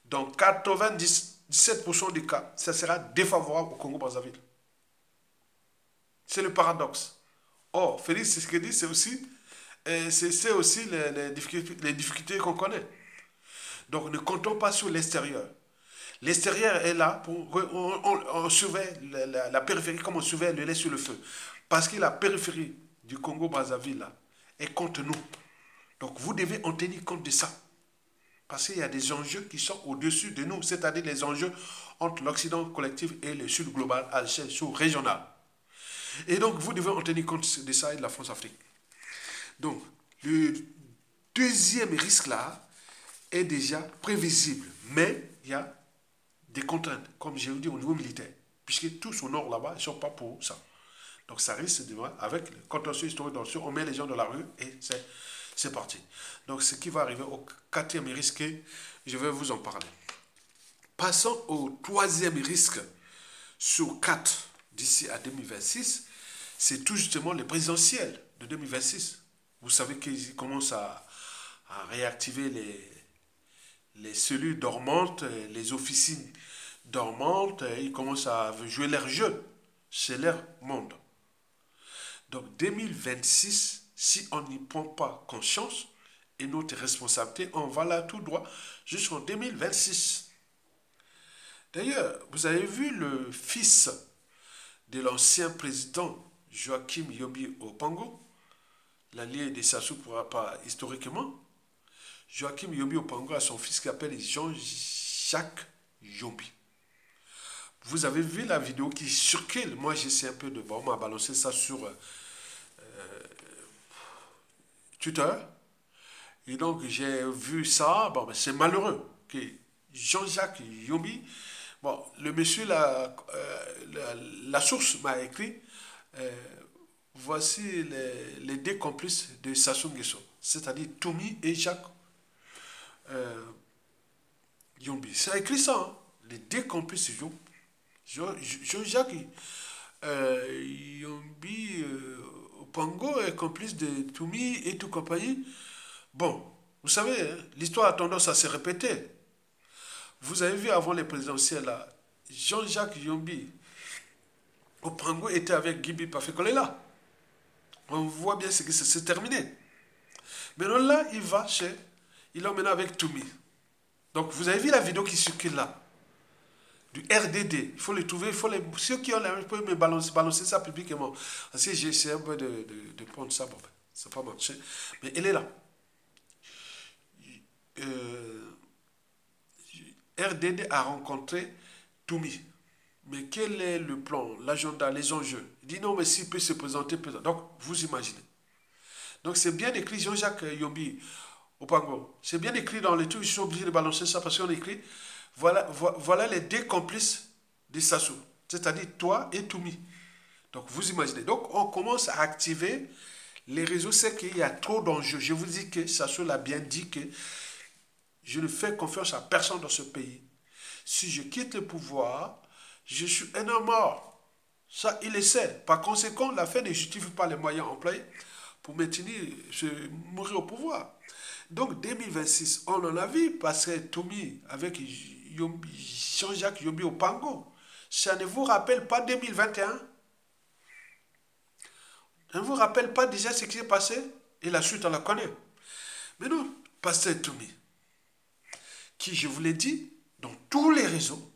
dans 97% des cas, ça sera défavorable au Congo-Brazzaville. C'est le paradoxe. Or, Félix Tshisekedi, c'est aussi les difficultés qu'on connaît. Donc, ne comptons pas sur l'extérieur. L'extérieur est là pour... On surveille la périphérie comme on surveille le lait sur le feu. Parce que la périphérie du Congo-Brazzaville là, est contre nous. Donc, vous devez en tenir compte de ça. Parce qu'il y a des enjeux qui sont au-dessus de nous, c'est-à-dire les enjeux entre l'Occident collectif et le Sud global à l'échelle sous-régionale. Et donc, vous devez en tenir compte de ça et de la France-Afrique. Donc, le deuxième risque-là est déjà prévisible, mais il y a des contraintes, comme je vous dis, au niveau militaire. puisque tous au nord là-bas, ils ne sont pas pour ça. Donc ça risque de, avec le contentieux historique dans le sud, on met les gens dans la rue et c'est parti. Donc ce qui va arriver au quatrième risque, je vais vous en parler. Passons au troisième risque sur 4 d'ici à 2026, c'est tout justement les présidentielles de 2026. Vous savez qu'ils commencent à réactiver les cellules dormantes, les officines dormantes, ils commencent à jouer leur jeu. C'est leur monde. Donc 2026, si on n'y prend pas conscience et notre responsabilité, on va là tout droit jusqu'en 2026. D'ailleurs, vous avez vu le fils de l'ancien président Joachim Yombi Opango, l'allié des Sassou pas historiquement. Joachim Yombi Opango a son fils qui s'appelle Jean-Jacques Yombi. Vous avez vu la vidéo qui circule. Moi, j'essaie un peu de... Bon, on m'a balancé ça sur Twitter. Et donc, j'ai vu ça. Bon, c'est malheureux que Jean-Jacques Yombi... Bon, le monsieur, la source m'a écrit, voici les deux complices de Sassou Nguesso, c'est-à-dire Toumi et Jacques Yombi. Ça a écrit ça, hein? Les deux complices Jean-Jacques Yombi Opango est complice de Toumi et tout compagnie. Bon, vous savez, hein, l'histoire a tendance à se répéter. Vous avez vu avant les présidentielles, là, Jean-Jacques Yombi Opango était avec Gibi Pafekolela. On voit bien ce que c'est terminé. Maintenant là, il l'emmène avec Toumi. Donc vous avez vu la vidéo qui circule là, du RDD. Il faut le trouver, ceux qui ont la peuvent me balancer ça publiquement. Parce que j'ai essayé un peu de prendre ça, bon, ça n'a pas marché. Mais elle est là. RDD a rencontré Toumi. Mais quel est le plan, l'agenda, les enjeux? Il dit non, mais s'il peut se présenter, peut-être. Donc, vous imaginez. Donc, c'est bien écrit, Jean-Jacques Yombi Opango. C'est bien écrit dans les trucs, je suis obligé de balancer ça parce qu'on écrit voilà les deux complices de Sassou. C'est-à-dire toi et Toumi. Donc, vous imaginez. Donc, on commence à activer les réseaux. C'est qu'il y a trop d'enjeux. Je vous dis que Sassou l'a bien dit que je ne fais confiance à personne dans ce pays. Si je quitte le pouvoir, je suis un homme mort. Ça, il le sait. Par conséquent, la fin ne justifie pas les moyens employés pour mourir au pouvoir. Donc, 2026, on en a vu passer Toumi avec Jean-Jacques Yombi Opango. Ça ne vous rappelle pas 2021? Ça ne vous rappelle pas déjà ce qui s'est passé? Et la suite, on la connaît. Mais non, passer Toumi, qui, je vous l'ai dit, dans tous les réseaux,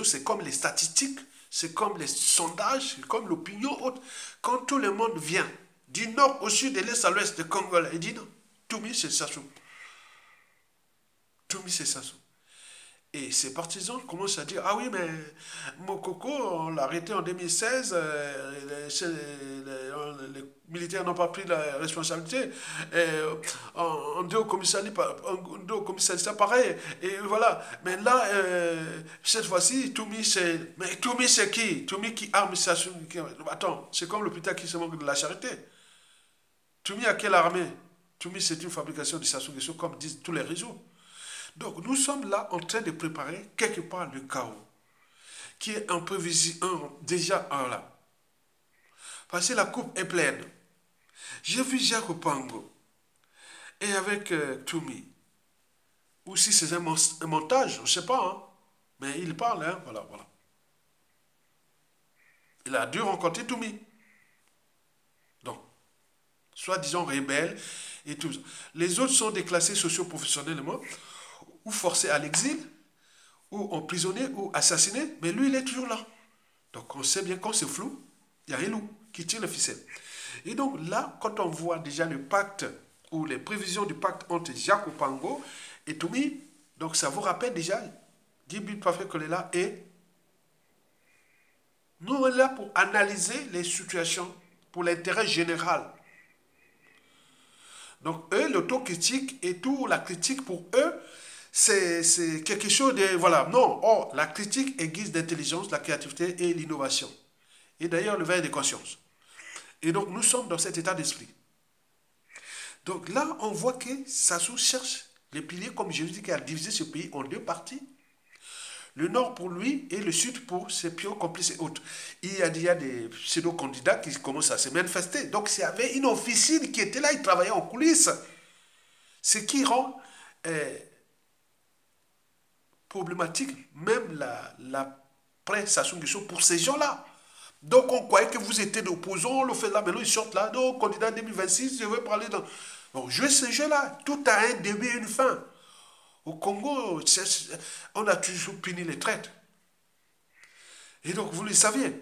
c'est comme les statistiques, c'est comme les sondages, c'est comme l'opinion haute. Quand tout le monde vient du nord au sud, de l'est à l'ouest de Congo, il dit non, Toumi c'est Sassou. Toumi c'est Sassou. Et ses partisans commencent à dire, ah oui, mais Mokoko, on l'a arrêté en 2016, les militaires n'ont pas pris la responsabilité, on dit au commissariat, pareil, et voilà. Mais là, cette fois-ci, Toumi c'est... Mais Toumi c'est qui? Toumi qui arme Sassou? Attends, c'est comme l'hôpital qui se moque de la charité. Toumi a quelle armée? Toumi c'est une fabrication de Sassou Nguesso, comme disent tous les réseaux. Donc, nous sommes là en train de préparer quelque part le chaos, qui est en prévision déjà en là. Parce que la coupe est pleine. J'ai vu Jacques Opango et avec Toumi. Ou si c'est un montage, je ne sais pas, hein, mais il parle, hein, voilà. Il a dû rencontrer Toumi. Donc, soi-disant rebelle et tout ça. Les autres sont déclassés socio-professionnellement, ou forcés à l'exil, ou emprisonnés, ou assassinés, mais lui, il est toujours là. Donc, on sait bien quand c'est flou, il y a un loup qui tire le ficelle. Et donc, là, quand on voit déjà le pacte, ou les prévisions du pacte entre Jacques Opango et Toumi, donc ça vous rappelle déjà Gibi Pafekolela et nous, on est là pour analyser les situations pour l'intérêt général. Donc, eux, l'autocritique et toute la critique pour eux, c'est quelque chose de... Voilà, non. Or, la critique aiguise d'intelligence, la créativité et l'innovation. Et d'ailleurs, le verre de conscience. Et donc, nous sommes dans cet état d'esprit. Donc là, on voit que Sassou cherche les piliers, comme je dis, qui a divisé ce pays en deux parties. Le nord pour lui et le sud pour ses pions complices et autres. Il y a des pseudo-candidats qui commencent à se manifester. Donc, il y avait une officine qui était là, il travaillait en coulisses. Ce qui rend problématique même la presse Sassou Nguesso pour ces gens-là. Donc, on croyait que vous étiez d'opposants, on le fait là, maintenant ils sortent là, donc, candidat 2026, je veux parler dans... Bon, jouer ce jeu-là, tout a un début et une fin. Au Congo, on a toujours puni les traites. Et donc, vous le saviez.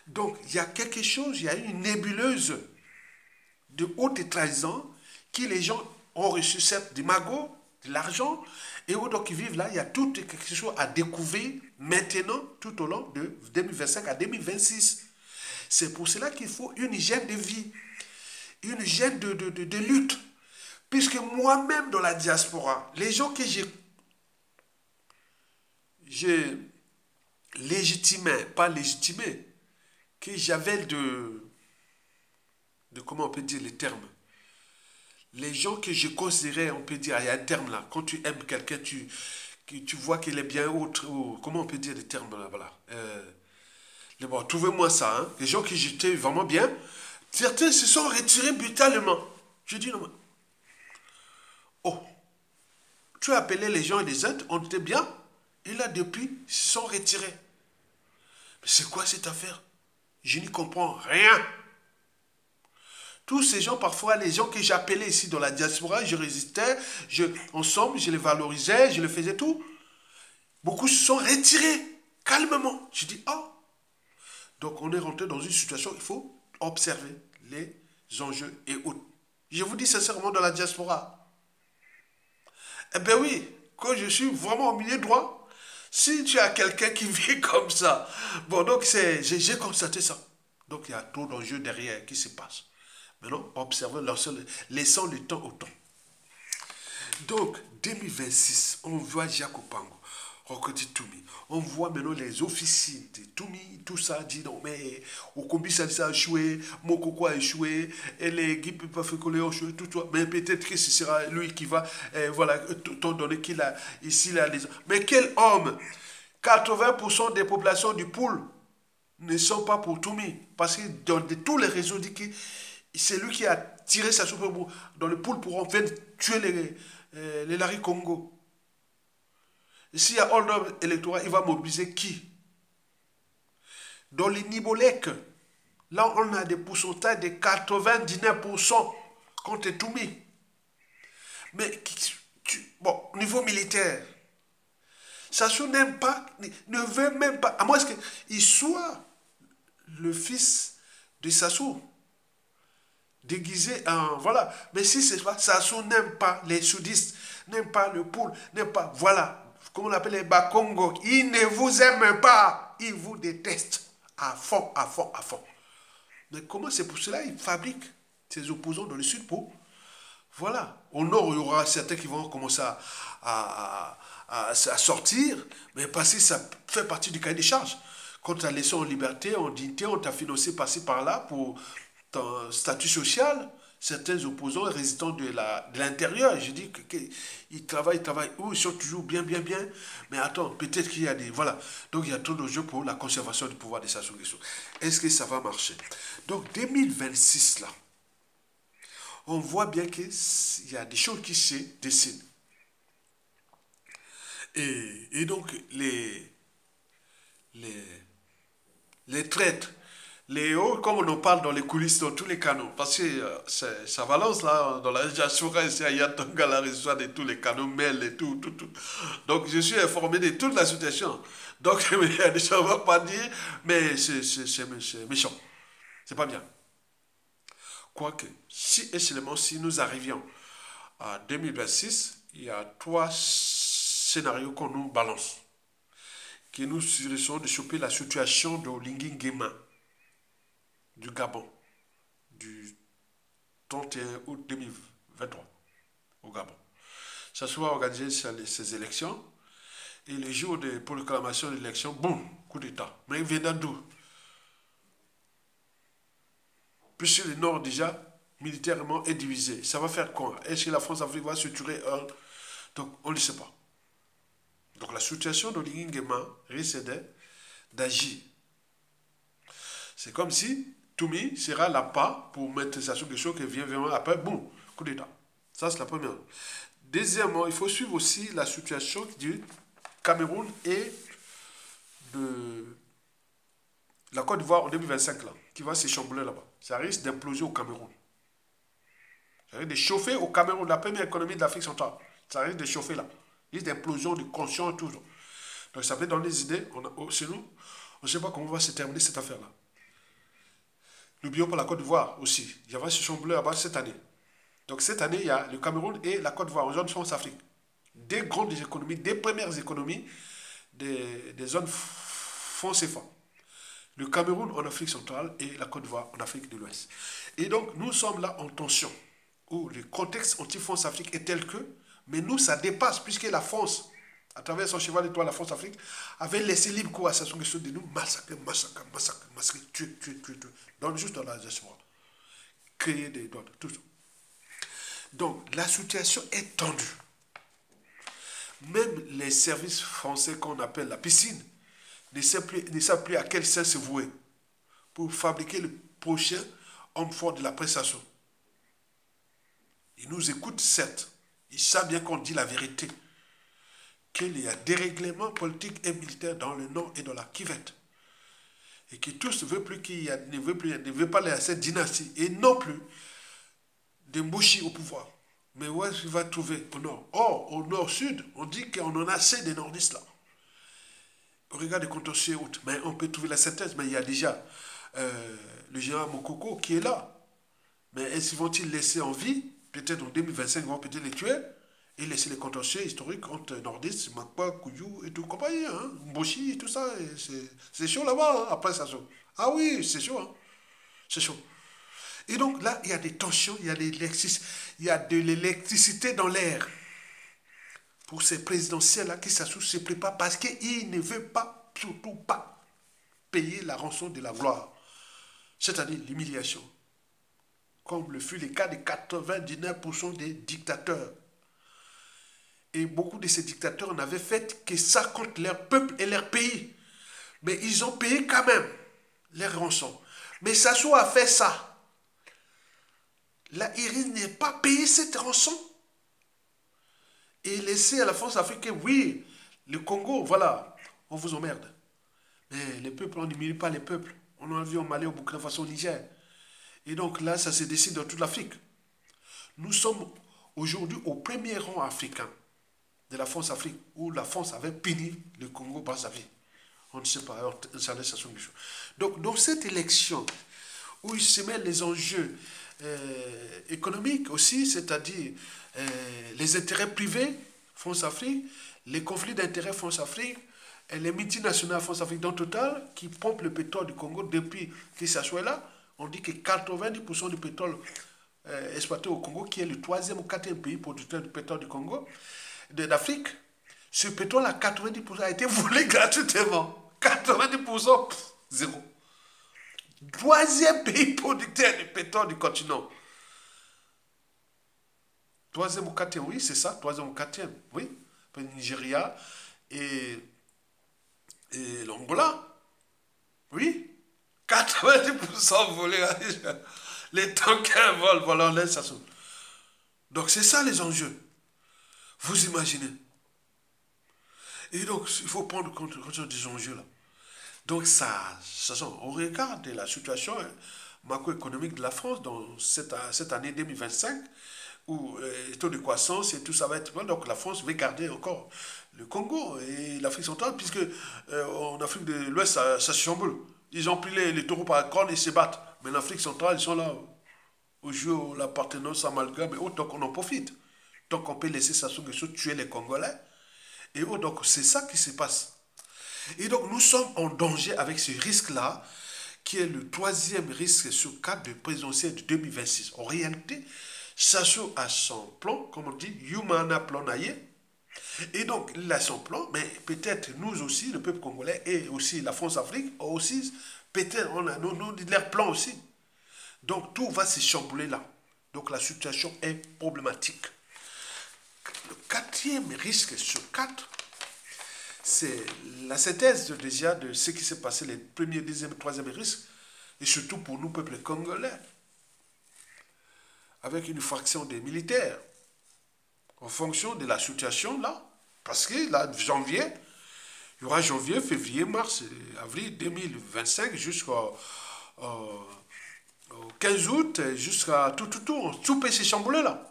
Donc, il y a quelque chose, il y a une nébuleuse de haute trahison qui les gens ont reçu, certes, des magots, de l'argent, et eux, donc, qui vivent là, il y a tout quelque chose à découvrir maintenant, tout au long de 2025 à 2026. C'est pour cela qu'il faut une hygiène de vie, une hygiène de lutte. Puisque moi-même, dans la diaspora, les gens que j'ai légitimé, pas légitimé, que j'avais comment on peut dire les termes. Les gens que je considérais, on peut dire, il y a un terme là, quand tu aimes quelqu'un, tu vois qu'il est bien autre, ou, comment on peut dire les termes là, voilà. Bon, trouvez-moi ça, hein. Les gens que j'étais vraiment bien, certains se sont retirés brutalement. Je dis non, oh, tu as appelé les gens et les autres, on était bien, et là depuis, ils se sont retirés. Mais c'est quoi cette affaire? Je n'y comprends rien. Tous ces gens, parfois, les gens que j'appelais ici dans la diaspora, je résistais, ensemble, je les valorisais, je les faisais tout. Beaucoup se sont retirés, calmement. Je dis, ah. Donc, on est rentré dans une situation, il faut observer les enjeux et autres. Je vous dis sincèrement, dans la diaspora. Eh bien oui, quand je suis vraiment au milieu droit, si tu as quelqu'un qui vit comme ça, bon, donc j'ai constaté ça. Donc, il y a trop d'enjeux derrière qui se passent. Maintenant, observons, laissons le temps au temps. Donc, 2026, on voit Jacques Opango, Rokoti Toumi. On voit maintenant les officines de Toumi, tout ça, dit non, mais Okombi ça a échoué, Mokoko a échoué, et les Guipes Pafikole ont échoué, tout ça. Mais peut-être que ce sera lui qui va, voilà, étant donné qu'il a ici là les. Mais quel homme! 80% des populations du pool ne sont pas pour Toumi. Parce que dans tous les réseaux, dit que c'est lui qui a tiré sa soupe dans le pool pour en fait tuer les Larry Congo. Et s'il y a hold-up électoral, il va mobiliser qui? Dans les Nibolek, là on a des pourcentages de 99% contre Toumi. Mais bon, au niveau militaire, Sassou n'aime pas, ne veut même pas, à moins qu'il soit le fils de Sassou, déguisé en... Voilà. Mais si c'est pas, Sassou n'aime pas les soudistes, n'aime pas le poule, n'aime pas... Voilà. Comment on appelle les Bakongo. Il ne vous aime pas. Il vous déteste. À fond, à fond, à fond. Mais comment c'est pour cela il fabrique ses opposants dans le sud pour... Voilà. Au nord, il y aura certains qui vont commencer à sortir, mais parce que ça fait partie du cahier des charges. Quand tu as laissé en liberté, en dignité, on t'a financé par-ci par-là pour ton statut social. Certains opposants et résistants de l'intérieur, je dis qu'ils travaillent, ils sont toujours bien, bien, bien. Mais attends, peut-être qu'il y a des... Voilà. Donc il y a trop de jeux pour la conservation du pouvoir de Sassou Nguesso. Est-ce que ça va marcher? Donc 2026, là, on voit bien qu'il y a des choses qui se dessinent. Et donc, les traîtres, les hauts, comme on en parle dans les coulisses, dans tous les canaux, parce que ça balance là, dans la diaspora, il y a Tonga, la réseau de tous les canaux, mail et tout, tout, tout. Donc, je suis informé de toute la situation. Donc, je ne vais pas dire, mais c'est méchant. C'est pas bien. Quoique, si et seulement si nous arrivions à 2026, il y a trois scénarios qu'on nous balance, qui nous risquons de choper la situation de Olingi Nguema du Gabon du 31 août 2023 au Gabon. s'assoit à organiser ces élections. Et le jour de proclamation de l'élection, boum, coup d'État. Mais il vient d'où? Puisque le Nord déjà militairement est divisé. Ça va faire quoi? Est-ce que la France-Afrique va se tuer un? Donc on ne le sait pas. Donc la situation d'Oligui Nguema risque d'agir. C'est comme si Toumi sera là pas pour mettre sa solution qui vient vraiment après, boum, coup d'État. Ça c'est la première. Deuxièmement, il faut suivre aussi la situation du Cameroun et de la Côte d'Ivoire en 2025 là, qui va s'échambouler là-bas. Ça risque d'imploser au Cameroun. Ça risque de chauffer au Cameroun, la première économie de l'Afrique centrale. Ça risque de chauffer là. Il risque d'implosion, de conscience, toujours. Donc ça peut donner des idées. Chez nous, on ne sait pas comment va se terminer cette affaire-là. N'oublions pas la Côte d'Ivoire aussi. Il va se chambouler là-bas cette année. Donc cette année, il y a le Cameroun et la Côte d'Ivoire en zone France-Afrique. Des grandes économies, des premières économies des zones fonds CFA. Le Cameroun en Afrique centrale et la Côte d'Ivoire en Afrique de l'Ouest. Et donc, nous sommes là en tension, où le contexte anti-France Afrique est tel que, mais nous, ça dépasse, puisque la France, à travers son cheval d'étoile, la France Afrique, avait laissé libre cours à sa question de nous massacrer, tuer. Donc, juste dans la diaspora. Créer des droits, tout ça. Donc, la situation est tendue. Même les services français qu'on appelle la piscine ne savent plus à quel sens se vouer pour fabriquer le prochain homme fort de la prestation. Ils nous écoutent, certes. Ils savent bien qu'on dit la vérité. Qu'il y a dérèglement politique et militaire dans le Nord et dans la Kivette. Et que tous ne veulent plus ne veulent pas laisser cette dynastie. Et non plus de Mbouchi au pouvoir. Mais où est-ce qu'il va trouver au Nord? Or, au Nord-Sud, on dit qu'on en a assez des nordistes là. On regarde les contentieux et autres. Mais on peut trouver la synthèse. Mais il y a déjà le général Mokoko qui est là. Mais est-ce qu'ils vont-ils laisser en vie? Peut-être en 2025, ils vont peut-être les tuer et laisser les contentieux historiques entre nordistes, Makpa, Kouyou et tout compagnie. Hein? Mboshi et tout ça. C'est chaud là-bas, hein, après ça. Ah oui, c'est chaud. Hein? C'est chaud. Et donc là, il y a des tensions, il y a de l'électricité dans l'air. Pour ces présidentielles-là qui s'assoient, se préparent parce qu'ils ne veulent pas, surtout pas, payer la rançon de la gloire. C'est-à-dire l'humiliation. Comme le fut le cas de 99% des dictateurs. Et beaucoup de ces dictateurs n'avaient fait que ça contre leur peuple et leur pays. Mais ils ont payé quand même les rançons. Mais Sassou a fait ça. La Iris n'est pas payé cette rançon. Et laisser à la France africaine, oui, le Congo, voilà, on vous emmerde. Mais les peuples, on n'humilie pas les peuples. On en a vu au Mali, au Burkina Faso, au Niger. Et donc là, ça se décide dans toute l'Afrique. Nous sommes aujourd'hui au premier rang africain de la France-Afrique, où la France avait puni le Congo par sa vie. On ne sait pas, ça laisse à son chose. Donc, dans cette élection, où il se mêlent les enjeux économiques aussi, c'est-à-dire les intérêts privés France-Afrique, les conflits d'intérêts France-Afrique, et les multinationales France-Afrique dans le total, qui pompent le pétrole du Congo depuis qu'il s'assoit là. On dit que 90% du pétrole exploité au Congo, qui est le troisième ou quatrième pays producteur de pétrole du Congo, d'Afrique, ce pétrole à 90% a été volé gratuitement. 90%, zéro. Troisième pays producteur de pétrole du continent. Troisième ou quatrième, oui, c'est ça, troisième ou quatrième, oui. Le Nigeria et l'Angola, oui. 90% volés. Les tankers volent, voilà, laisse ça saute. Donc c'est ça les enjeux. Vous imaginez. Et donc, il faut prendre compte des enjeux là. Donc on regarde la situation macroéconomique de la France dans cette année 2025, où le taux de croissance et tout ça va être bon. Donc la France va garder encore le Congo et l'Afrique centrale, puisque en Afrique de l'Ouest, ça se chamboule. Ils ont pris les taureaux par la corne et ils se battent. Mais l'Afrique centrale, ils sont là au jeu, l'appartenance amalgame et autres, donc on en profite. Donc on peut laisser ça sur tuer les Congolais. Et autres, donc c'est ça qui se passe. Et donc, nous sommes en danger avec ce risque-là, qui est le troisième risque sur 4 de présidentielle de 2026. En réalité, Sassou a son plan, comme on dit, Yumana plan naïe. Et donc, il a son plan, mais peut-être nous aussi, le peuple congolais et aussi la France-Afrique, aussi, peut-être on a leur plan aussi. Donc, tout va se chambouler là. Donc, la situation est problématique. Le quatrième risque sur quatre, c'est la synthèse déjà de ce qui s'est passé les premiers, deuxième, troisième risques, et surtout pour nous, peuple congolais, avec une fraction des militaires, en fonction de la situation là, parce que là, janvier, il y aura janvier, février, mars, avril 2025 jusqu'au 15 août, jusqu'à tout peut se chambouler là.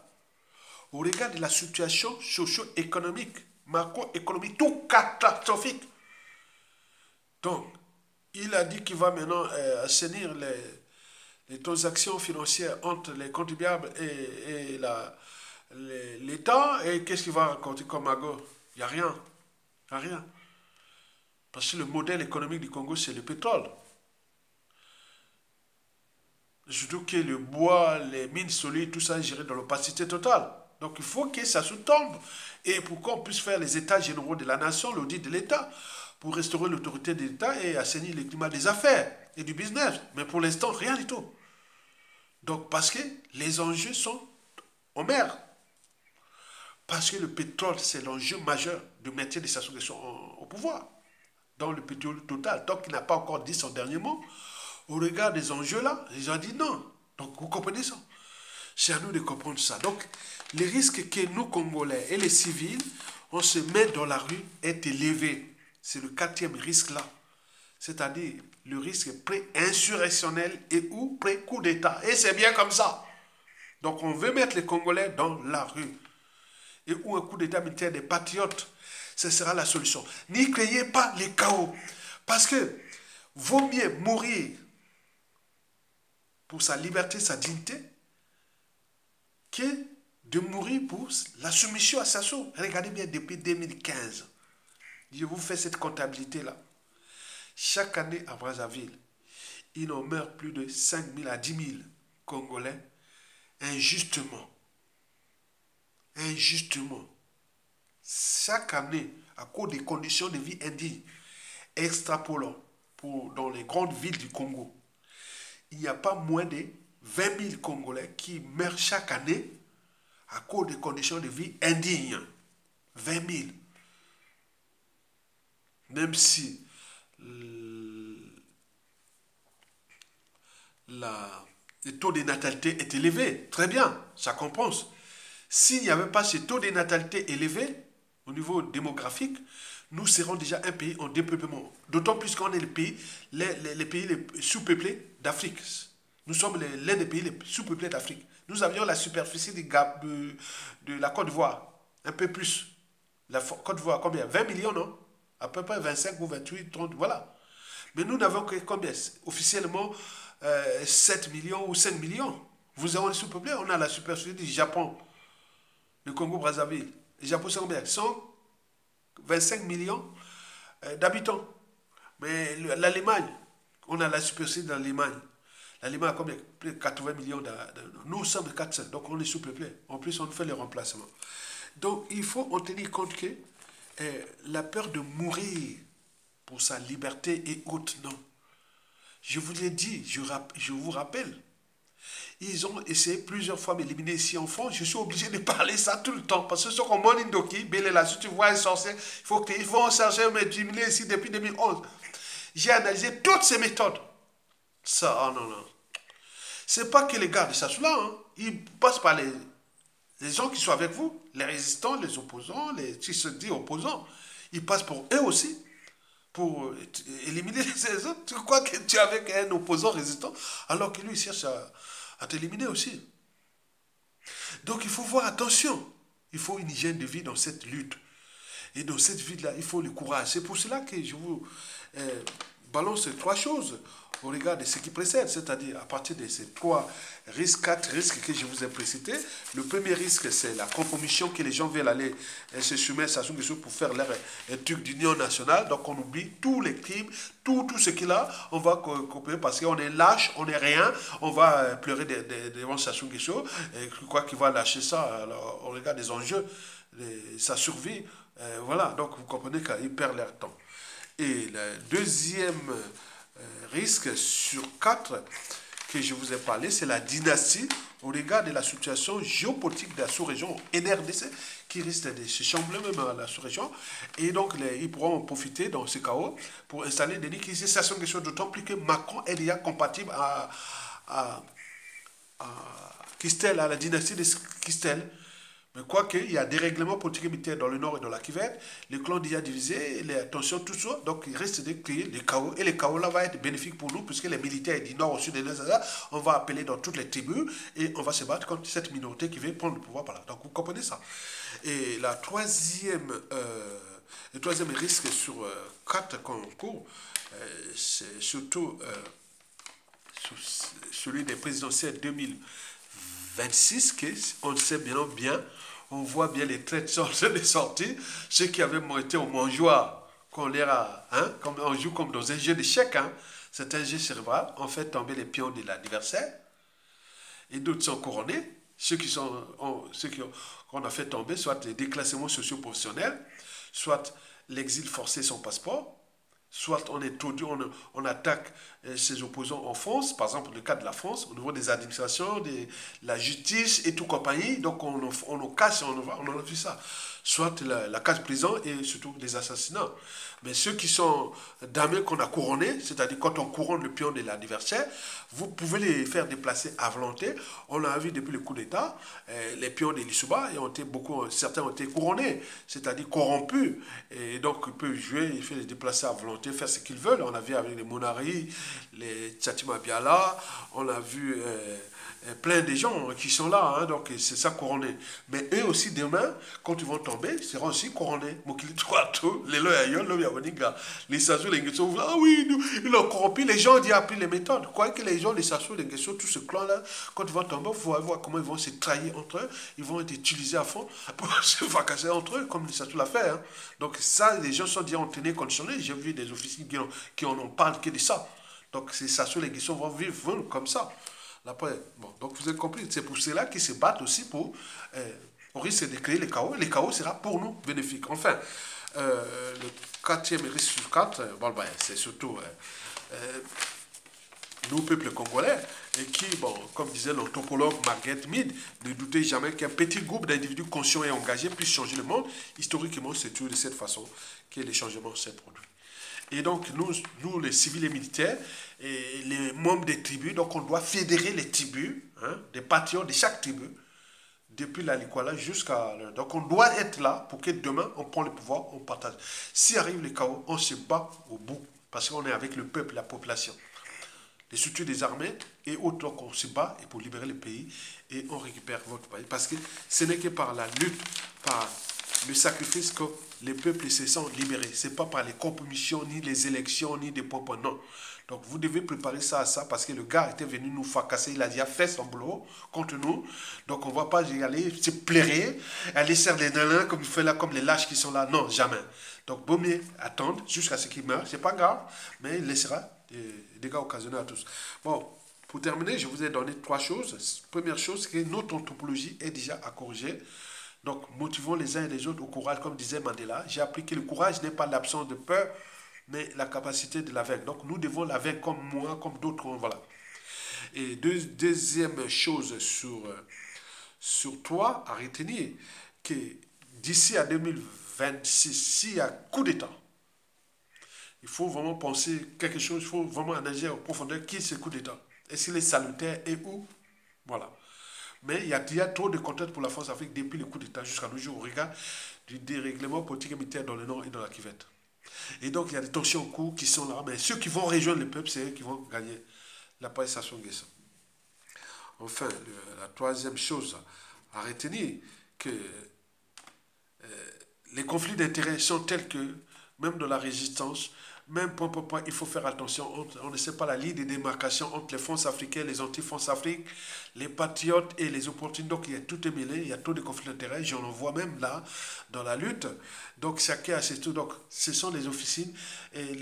Au regard de la situation socio-économique, macroéconomique, tout catastrophique. Donc, il a dit qu'il va maintenant assainir les transactions financières entre les contribuables et l'État. Et qu'est-ce qu'il va raconter comme magot? Il n'y a rien. Il n'y a rien. Parce que le modèle économique du Congo, c'est le pétrole. Surtout que le bois, les mines solides, tout ça est géré dans l'opacité totale. Donc il faut que ça se tombe. Et pour qu'on puisse faire les états généraux de la nation, l'audit de l'État, pour restaurer l'autorité de l'État et assainir le climat des affaires et du business. Mais pour l'instant, rien du tout. Donc parce que les enjeux sont en mer. Parce que le pétrole, c'est l'enjeu majeur du maintien de sa solution au pouvoir. Dans le pétrole total. Tant qu'il n'a pas encore dit son dernier mot, au regard des enjeux là, les gens disent non. Donc vous comprenez ça? C'est à nous de comprendre ça. Donc les risques que nous, Congolais et les civils, on se met dans la rue est élevé. C'est le quatrième risque là. C'est-à-dire le risque pré-insurrectionnel et ou pré-coup d'État. Et c'est bien comme ça. Donc on veut mettre les Congolais dans la rue. Et ou un coup d'État militaire des patriotes, ce sera la solution. N'y créez pas les chaos. Parce que vaut mieux mourir pour sa liberté, sa dignité, que de mourir pour la soumission à Sassou. Regardez bien depuis 2015. Je vous fais cette comptabilité-là. Chaque année à Brazzaville, il en meurt plus de 5 000 à 10 000 Congolais injustement. Injustement. Chaque année, à cause des conditions de vie indignes, extrapolant dans les grandes villes du Congo, il n'y a pas moins de 20 000 Congolais qui meurent chaque année à cause des conditions de vie indignes. 20 000. Même si le taux de natalité est élevé, très bien, ça compense. S'il n'y avait pas ce taux de natalité élevé au niveau démographique, nous serons déjà un pays en développement. D'autant plus qu'on est les pays les sous-peuplés d'Afrique. Nous sommes l'un des pays les sous-peuplés d'Afrique. Nous avions la superficie de la Côte d'Ivoire, un peu plus. La Côte d'Ivoire, combien? 20 millions, non? À peu près 25 ou 28, 30, voilà. Mais nous n'avons que combien? Officiellement, 7 millions ou 5 millions. Vous avez sous-peuplé, on a la superficie du Japon, le Congo-Brazzaville. Le Japon, c'est combien? 125 millions d'habitants. Mais l'Allemagne, on a la superficie de l'Allemagne. L'Allemagne a combien? Plus de 80 millions nous sommes 400, donc on est sous-peuplé. En plus, on fait les remplacements. Donc, il faut en tenir compte que la peur de mourir pour sa liberté est haute, non. Je vous l'ai dit, je vous rappelle, ils ont essayé plusieurs fois de m'éliminer ici en France. Je suis obligé de parler ça tout le temps. Parce que ce qu'on m'a dit, là, si tu vois un sorcier, ils vont chercher à m'éliminer ici depuis 2011. J'ai analysé toutes ces méthodes. Ça, oh non, non. C'est pas que les gars de Sassou-là, hein. Ils passent par les gens qui sont avec vous, les résistants, les opposants, qui se disent opposants. Ils passent pour eux aussi, pour éliminer les autres. Tu crois que tu es avec un opposant résistant, alors que lui, il cherche à t'éliminer aussi. Donc, il faut voir attention. Il faut une hygiène de vie dans cette lutte. Et dans cette vie-là, il faut le courage. C'est pour cela que je vous balance trois choses. au regard de ce qui précède, c'est-à-dire à partir de ces quatre risques que je vous ai précités. Le premier risque, c'est la compromission que les gens veulent aller se soumettre à Sassou Nguesso pour faire leur truc d'union nationale. Donc on oublie tous les crimes, tout ce qu'il a, on va copier parce qu'on est lâche, on n'est rien, on va pleurer devant Sassou Nguesso, et quoi qu'il va lâcher ça alors, au regard des enjeux, sa survie. Voilà, donc vous comprenez qu'ils perdent leur temps. Et le deuxième risque sur quatre que je vous ai parlé, c'est la dynastie au regard de la situation géopolitique de la sous-région NRDC qui risque de se chambrer même à la sous-région. Et donc, ils pourront en profiter dans ce chaos pour installer des négociations d'autant plus que Macron est déjà compatible à Kistel, à la dynastie de Kistel. Mais quoique, il y a des règlements politiques et militaires dans le nord et dans la Kivette, les clans déjà divisés, les tensions, tout ça, donc il reste de créer les chaos. Et les chaos là va être bénéfique pour nous, puisque les militaires du nord au sud de l'Est, on va appeler dans toutes les tribus et on va se battre contre cette minorité qui veut prendre le pouvoir par là. Donc vous comprenez ça. Et le troisième risque sur quatre concours, c'est surtout celui des présidentielles 2026, qu'on sait bien, on voit bien les traits de sortie, ceux qui avaient été au mangeoire, qu'on leur a, hein, comme on joue comme dans un jeu d'échecs, hein, c'est un jeu cérébral, on fait tomber les pions de l'adversaire, et d'autres sont couronnés, ceux qu'on a fait tomber, soit les déclassements socio-professionnels, soit l'exil forcé sans passeport, soit on attaque ses opposants en France, par exemple le cas de la France, au niveau des administrations, de la justice et tout compagnie, donc on nous casse, on a vu ça. Soit la casse prison et surtout des assassinats. Mais ceux qui sont damnés qu'on a couronnés, c'est-à-dire quand on couronne le pion de l'adversaire, vous pouvez les faire déplacer à volonté. On l'a vu depuis le coup d'État, les pions de l'Issouba, certains ont été couronnés, c'est-à-dire corrompus. Et donc ils peuvent jouer, ils peuvent les déplacer à volonté, faire ce qu'ils veulent. On a vu avec les Monari, les Tchatima Biala, on a vu plein de gens qui sont là, hein, donc c'est ça couronné. Mais eux aussi demain, quand ils vont tomber, ils seront aussi couronnés. Les Sassou, les Nguesso, ah oui, ils ont corrompu, les gens ont dit appris les méthodes. Quoi que les gens, les Sassou, les Nguesso, tout ce clan-là, quand ils vont tomber, il faut voir comment ils vont se trahir entre eux, ils vont être utilisés à fond pour se fracasser entre eux, comme les Sassou l'a fait. Hein. Donc ça, les gens sont déjà en tenue conditionnée. J'ai vu des officiers qui en parlent que de ça. Donc ces Sassou, les Nguesso vont vivre comme ça. Après, bon, donc vous avez compris, c'est pour cela qu'ils se battent aussi pour, on risque de créer les chaos, et les chaos sera pour nous bénéfique. Enfin, le quatrième risque sur quatre, bon, ben, c'est surtout nous, peuple congolais, et qui, bon, comme disait l'anthropologue Margaret Mead, ne doutez jamais qu'un petit groupe d'individus conscients et engagés puisse changer le monde. Historiquement, c'est toujours de cette façon que les changements se produisent. Et donc, nous, les civils et militaires, et les membres des tribus, donc on doit fédérer les tribus, hein, des patriotes de chaque tribu, depuis la Likwala jusqu'à... Donc on doit être là pour que demain, on prend le pouvoir, on partage. Si arrive le chaos, on se bat au bout, parce qu'on est avec le peuple, la population. Les structures des armées et autres, donc on se bat et pour libérer le pays et on récupère votre pays. Parce que ce n'est que par la lutte, par le sacrifice que les peuples se sont libérés. Ce n'est pas par les compromissions, ni les élections, ni des propos, non. Donc vous devez préparer ça à ça parce que le gars était venu nous fracasser, il a déjà fait son boulot contre nous. Donc on ne va pas y aller se plairer, aller serrer les nains comme il fait là, comme les lâches qui sont là. Non, jamais. Donc vaut mieux attendre jusqu'à ce qu'il meure. Ce n'est pas grave, mais il laissera des dégâts occasionnels à tous. Bon, pour terminer, je vous ai donné trois choses. Première chose, c'est que notre anthropologie est déjà à corriger. Donc, motivons les uns et les autres au courage, comme disait Mandela. J'ai appris que le courage n'est pas l'absence de peur, mais la capacité de la vaincre. Donc, nous devons la vaincre comme moi, comme d'autres. Voilà. Et deuxième chose sur toi à retenir, que d'ici à 2026, s'il y a coup d'État, il faut vraiment penser quelque chose, il faut vraiment analyser en profondeur qui est ce coup d'État. Est-ce qu'il est salutaire et où? Voilà. Mais il y a trop de contraintes pour la France-Afrique depuis le coup d'État jusqu'à nos jours au regard du dérèglement politique et militaire dans le Nord et dans la Kivette. Et donc il y a des tensions en cours qui sont là, mais ceux qui vont rejoindre le peuple, c'est eux qui vont gagner la paix Sassou Nguesso. Enfin, la troisième chose à retenir, que les conflits d'intérêts sont tels que même de la résistance, même il faut faire attention. On ne sait pas la ligne de démarcation entre les fonds africains, les anti-fonds Afrique, les patriotes et les opportunistes. Donc il y a tout est mêlé, il y a tout des conflits d'intérêts. J'en vois même là dans la lutte. Donc chacun a ses tout. Donc ce sont les officines et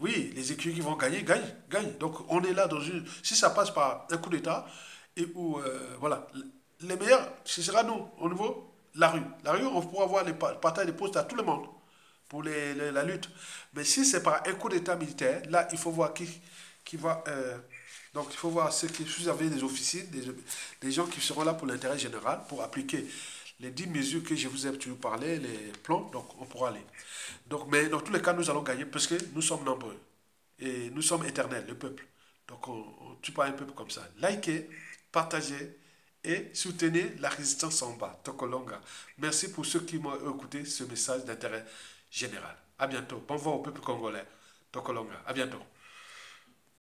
oui, les écuries qui vont gagner, gagnent. Donc on est là dans une. Si ça passe par un coup d'État, et où, voilà, les meilleurs, ce sera nous, au niveau la rue. La rue, on pourra avoir les partages des postes à tout le monde pour la lutte. Mais si c'est par un coup d'État militaire, là, il faut voir qui va. Donc, il faut voir si vous avez des officines, des gens qui seront là pour l'intérêt général, pour appliquer les 10 mesures que je vous ai toujours parlé, les plans, donc on pourra aller. Donc, mais dans tous les cas, nous allons gagner parce que nous sommes nombreux. Et nous sommes éternels, le peuple. Donc, on tue pas un peuple comme ça. Likez, partagez et soutenez la résistance en bas. Tokolonga. Merci pour ceux qui m'ont écouté ce message d'intérêt général. À bientôt. Bon vent au peuple congolais. Tokolonga. À bientôt.